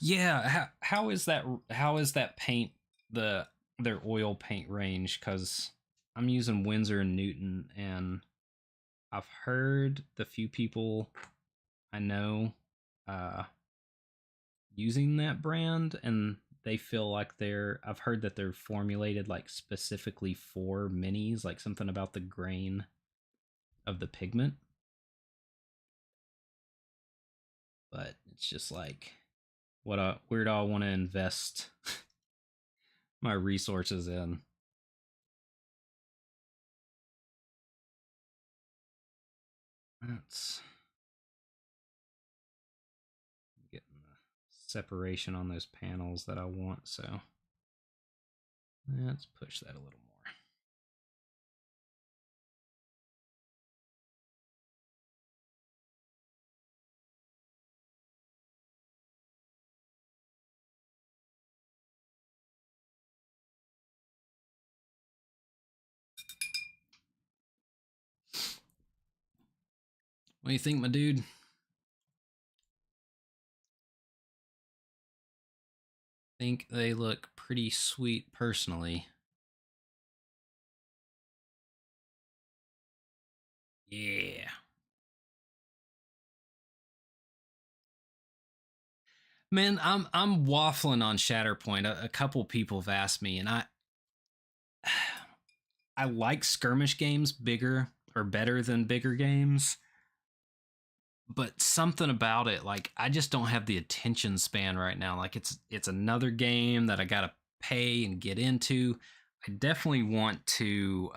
Yeah, how is that? How is that paint their oil paint range? Because I'm using Windsor and Newton, and I've heard the few people I know uh, using that brand, and they feel like I've heard that they're formulated like specifically for minis, like something about the grain of the pigment. But it's just like where do I want to invest my resources in? That's getting the separation on those panels that I want, so let's push that a little more. What do you think, my dude? Think they look pretty sweet personally. Yeah. Man, I'm waffling on Shatterpoint. A couple people have asked me, and I like skirmish games bigger or better than bigger games, but something about it, like I just don't have the attention span right now. Like it's another game that I gotta pay and get into. I definitely want to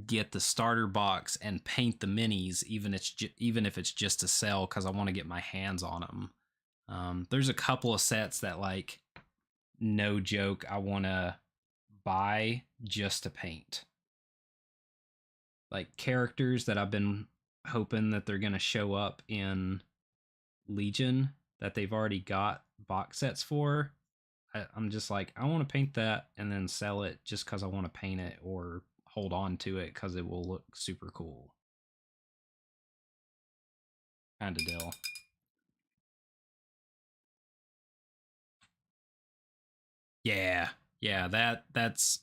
get the starter box and paint the minis, even if it's just to sell, because I want to get my hands on them. There's a couple of sets that, like, no joke, I want to buy just to paint. Like characters that I've been hoping that they're going to show up in Legion that they've already got box sets for. I'm just like, I want to paint that and then sell it just because I want to paint it, or hold on to it because it will look super cool. Kind of deal. Yeah, yeah, that's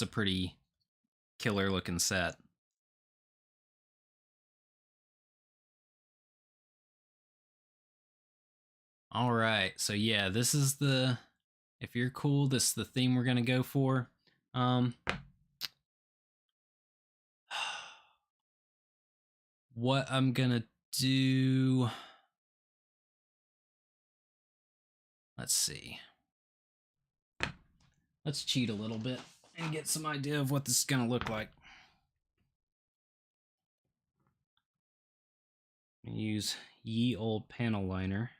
a pretty killer looking set. All right, so yeah, this is the if you're cool, this is the theme we're gonna go for. Um, what I'm gonna do? Let's see. Let's cheat a little bit and get some idea of what this is gonna look like. Use Ye Old Panel Liner.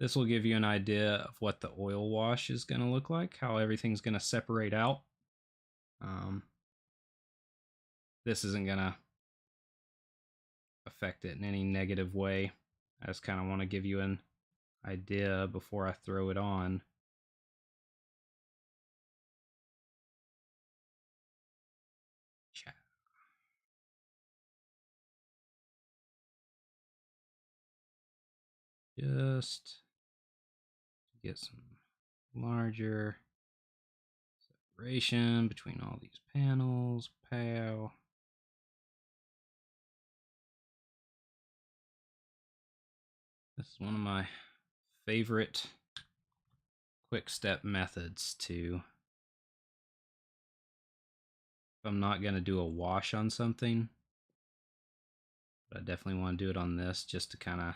This will give you an idea of what the oil wash is going to look like, how everything's going to separate out. This isn't going to affect it in any negative way. I just kind of want to give you an idea before I throw it on. Just get some larger separation between all these panels. Pow. This is one of my favorite quick step methods to, if I'm not going to do a wash on something, but I definitely want to do it on this just to kind of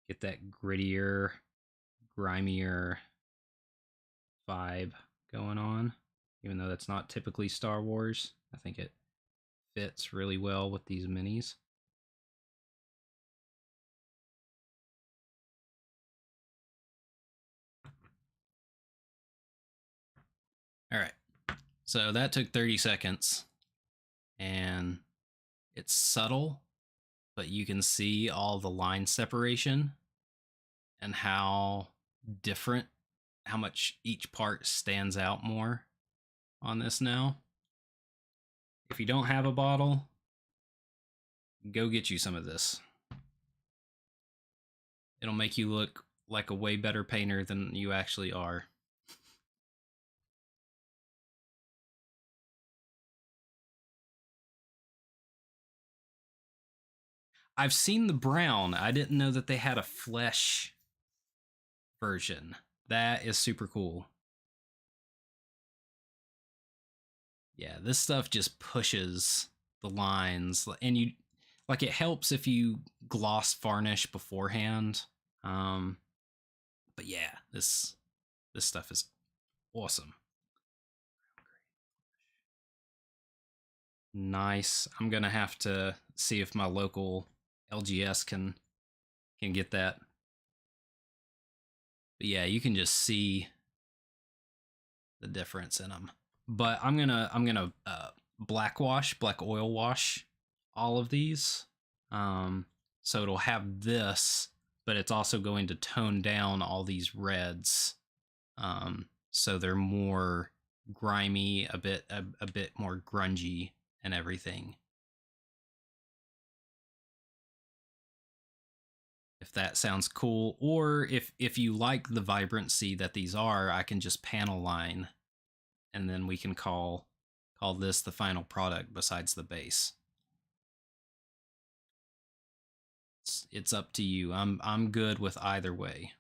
get that grittier, grimier vibe going on, even though that's not typically Star Wars. I think it fits really well with these minis. All right, so that took 30 seconds, and it's subtle, but you can see all the line separation and how different, how much each part stands out more on this now. If you don't have a bottle, go get you some of this. It'll make you look like a way better painter than you actually are. I've seen the brown. I didn't know that they had a flesh version. That is super cool. Yeah, this stuff just pushes the lines, and you like, it helps if you gloss varnish beforehand. But yeah, this stuff is awesome. Nice. I'm gonna have to see if my local LGS can get that. But yeah, you can just see the difference in them. But I'm gonna black oil wash all of these. So it'll have this, but it's also going to tone down all these reds. So they're more grimy, a bit more grungy and everything. If that sounds cool, or if you like the vibrancy that these are, I can just panel line, and then we can call this the final product besides the base. It's up to you. I'm good with either way.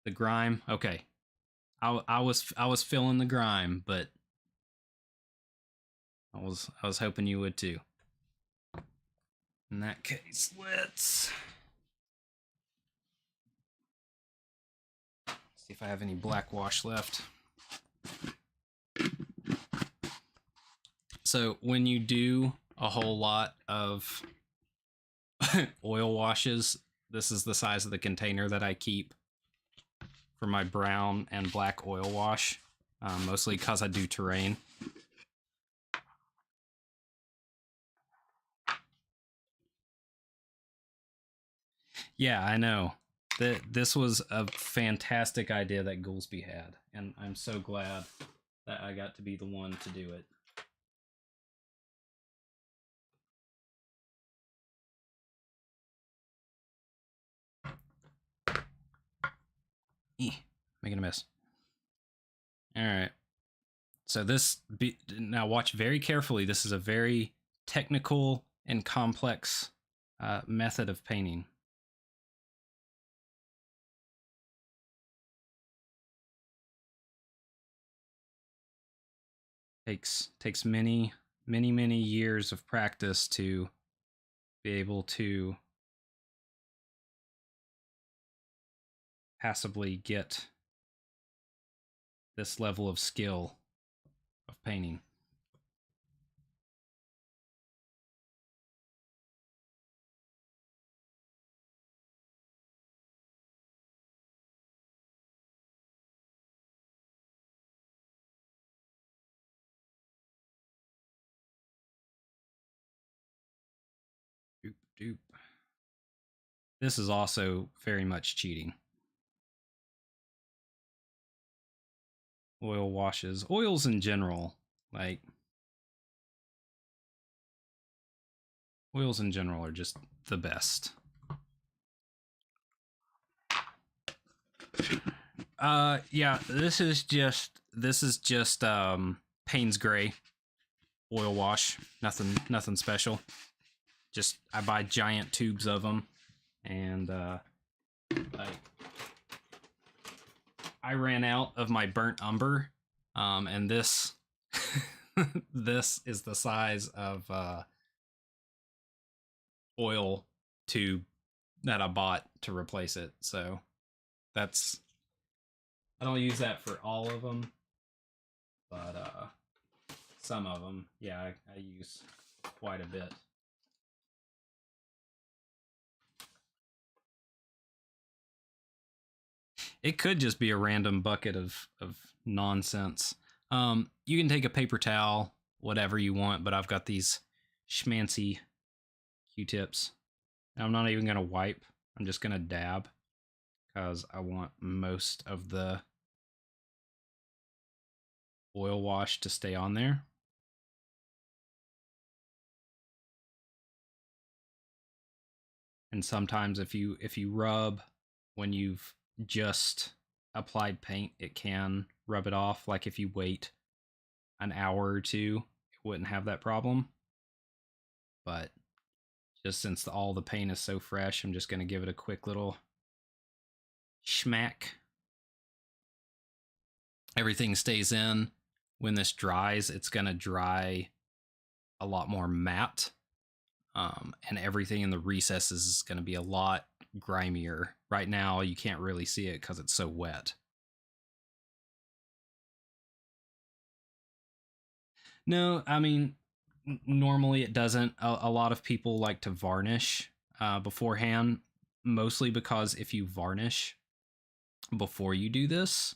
The grime, okay. I was feeling the grime, but I was hoping you would too. In that case, let's see if I have any black wash left. So when you do a whole lot of oil washes, this is the size of the container that I keep for my brown and black oil wash, mostly because I do terrain. Yeah, I know. This was a fantastic idea that Goolsby had, and I'm so glad that I got to be the one to do it. Making a mess. All right. So now watch very carefully. This is a very technical and complex method of painting. Takes many years of practice to be able to passably get this level of skill of painting. Doop, doop. This is also very much cheating. Oil washes, oils in general, like oils in general are just the best. Yeah, this is just Payne's Gray oil wash. Nothing special. Just I buy giant tubes of them, and I ran out of my burnt umber, and this this is the size of oil tube that I bought to replace it. So that's, I don't use that for all of them, but some of them, yeah, I use quite a bit. It could just be a random bucket of nonsense. You can take a paper towel, whatever you want, but I've got these schmancy Q-tips. And I'm not even gonna wipe. I'm just gonna dab because I want most of the oil wash to stay on there. And sometimes if you rub when you've just applied paint, it can rub it off. Like if you wait an hour or two, it wouldn't have that problem. But just since all the paint is so fresh, I'm just going to give it a quick little schmack. Everything stays in. When this dries, it's going to dry a lot more matte. And everything in the recesses is going to be a lot grimier. Right now, you can't really see it because it's so wet. No, I mean, normally it doesn't. A lot of people like to varnish beforehand, mostly because if you varnish before you do this,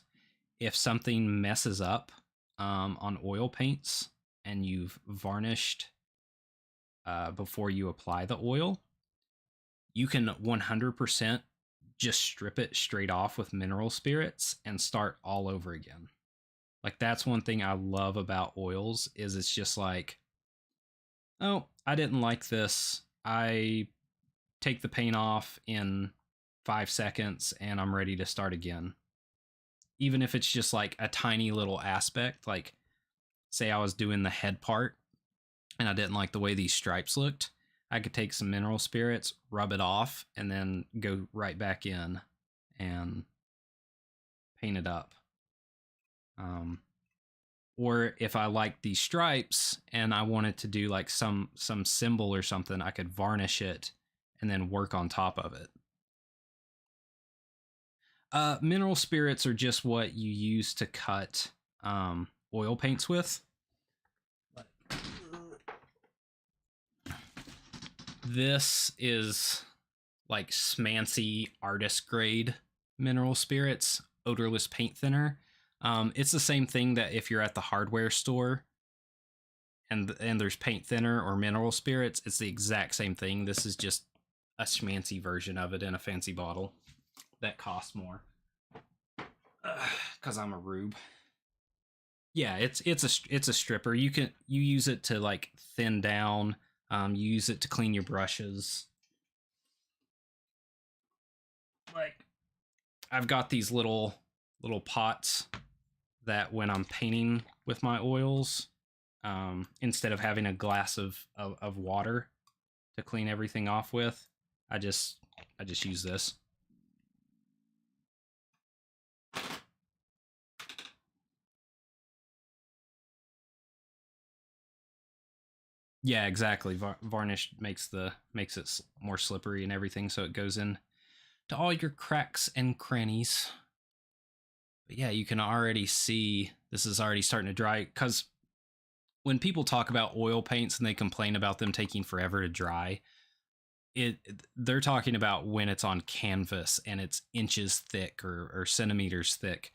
if something messes up on oil paints and you've varnished before you apply the oil, you can 100% just strip it straight off with mineral spirits and start all over again. Like that's one thing I love about oils is it's just like, oh, I didn't like this. I take the paint off in 5 seconds and I'm ready to start again. Even if it's just like a tiny little aspect, like say I was doing the head part and I didn't like the way these stripes looked, I could take some mineral spirits, rub it off, and then go right back in and paint it up. Or if I liked these stripes and I wanted to do like some symbol or something, I could varnish it and then work on top of it. Mineral spirits are just what you use to cut oil paints with. This is like smancy artist grade mineral spirits, odorless paint thinner. It's the same thing that if you're at the hardware store and there's paint thinner or mineral spirits, it's the exact same thing. This is just a schmancy version of it in a fancy bottle that costs more. Because I'm a rube. Yeah, it's a stripper. You use it to like thin down. You use it to clean your brushes. Like I've got these little pots that when I'm painting with my oils, instead of having a glass of water to clean everything off with, I just use this. Yeah, exactly. Varnish makes it more slippery and everything, so it goes in to all your cracks and crannies. But yeah, you can already see this is already starting to dry because when people talk about oil paints and they complain about them taking forever to dry, they're talking about when it's on canvas and it's inches thick or centimeters thick.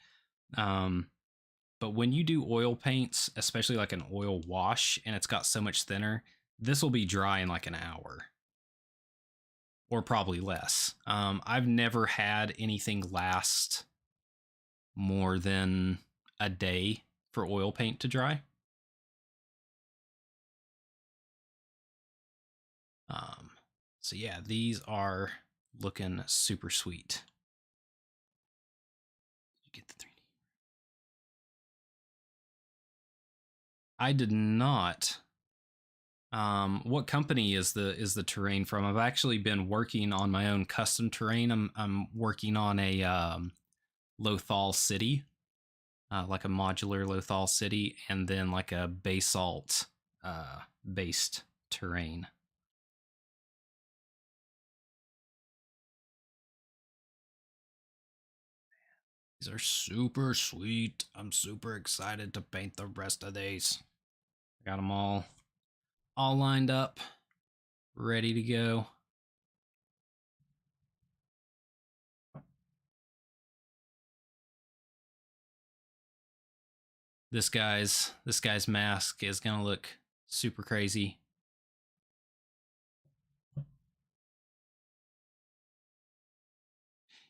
But when you do oil paints, especially like an oil wash, and it's got so much thinner, this will be dry in like an hour. Or probably less. I've never had anything last more than a day for oil paint to dry. So yeah, these are looking super sweet. You get the 3D. I did not. What company is the terrain from? I've actually been working on my own custom terrain. I'm working on a Lothal city. like a modular Lothal city, and then like a basalt based terrain. These are super sweet. I'm super excited to paint the rest of these. I got them all lined up, ready to go. This guy's mask is gonna look super crazy.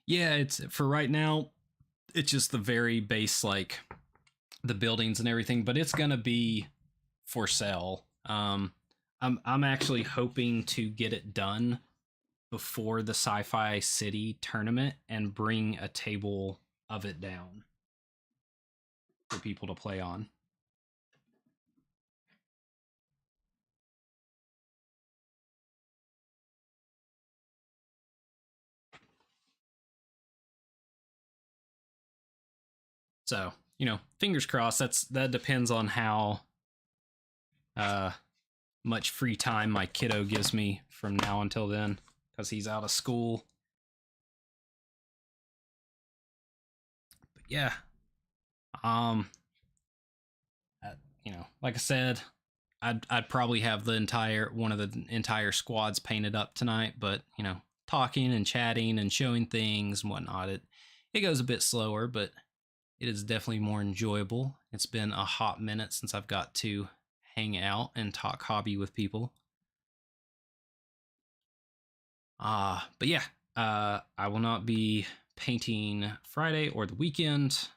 Yeah, it's for right now. It's just the very base, like the buildings and everything, but it's gonna be for sale. I'm actually hoping to get it done before the Sci-Fi City tournament and bring a table of it down for people to play on. So, fingers crossed. That depends on how much free time my kiddo gives me from now until then, because he's out of school. But yeah, like I said, I'd probably have one of the entire squads painted up tonight, but talking and chatting and showing things and whatnot, it goes a bit slower, but it is definitely more enjoyable. It's been a hot minute since I've got to hang out and talk hobby with people. But yeah, I will not be painting Friday or the weekend.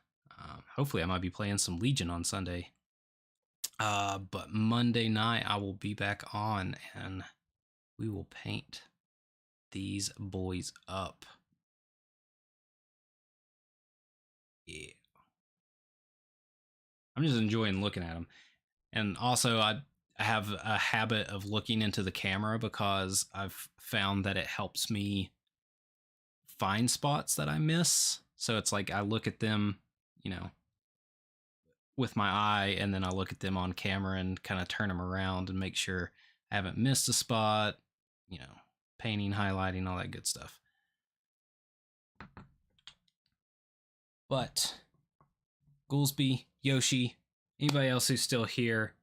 Hopefully, I might be playing some Legion on Sunday. But Monday night I will be back on and we will paint these boys up. Yeah. I'm just enjoying looking at them. And also I have a habit of looking into the camera because I've found that it helps me find spots that I miss. So it's like I look at them, with my eye, and then I look at them on camera and kind of turn them around and make sure I haven't missed a spot, painting, highlighting, all that good stuff. But Goolsby, Yoshi, anybody else who's still here,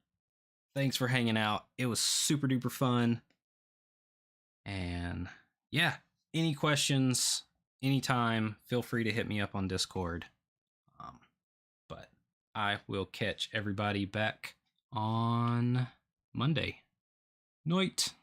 thanks for hanging out. It was super duper fun. And yeah, any questions, anytime, feel free to hit me up on Discord. But I will catch everybody back on Monday. Night.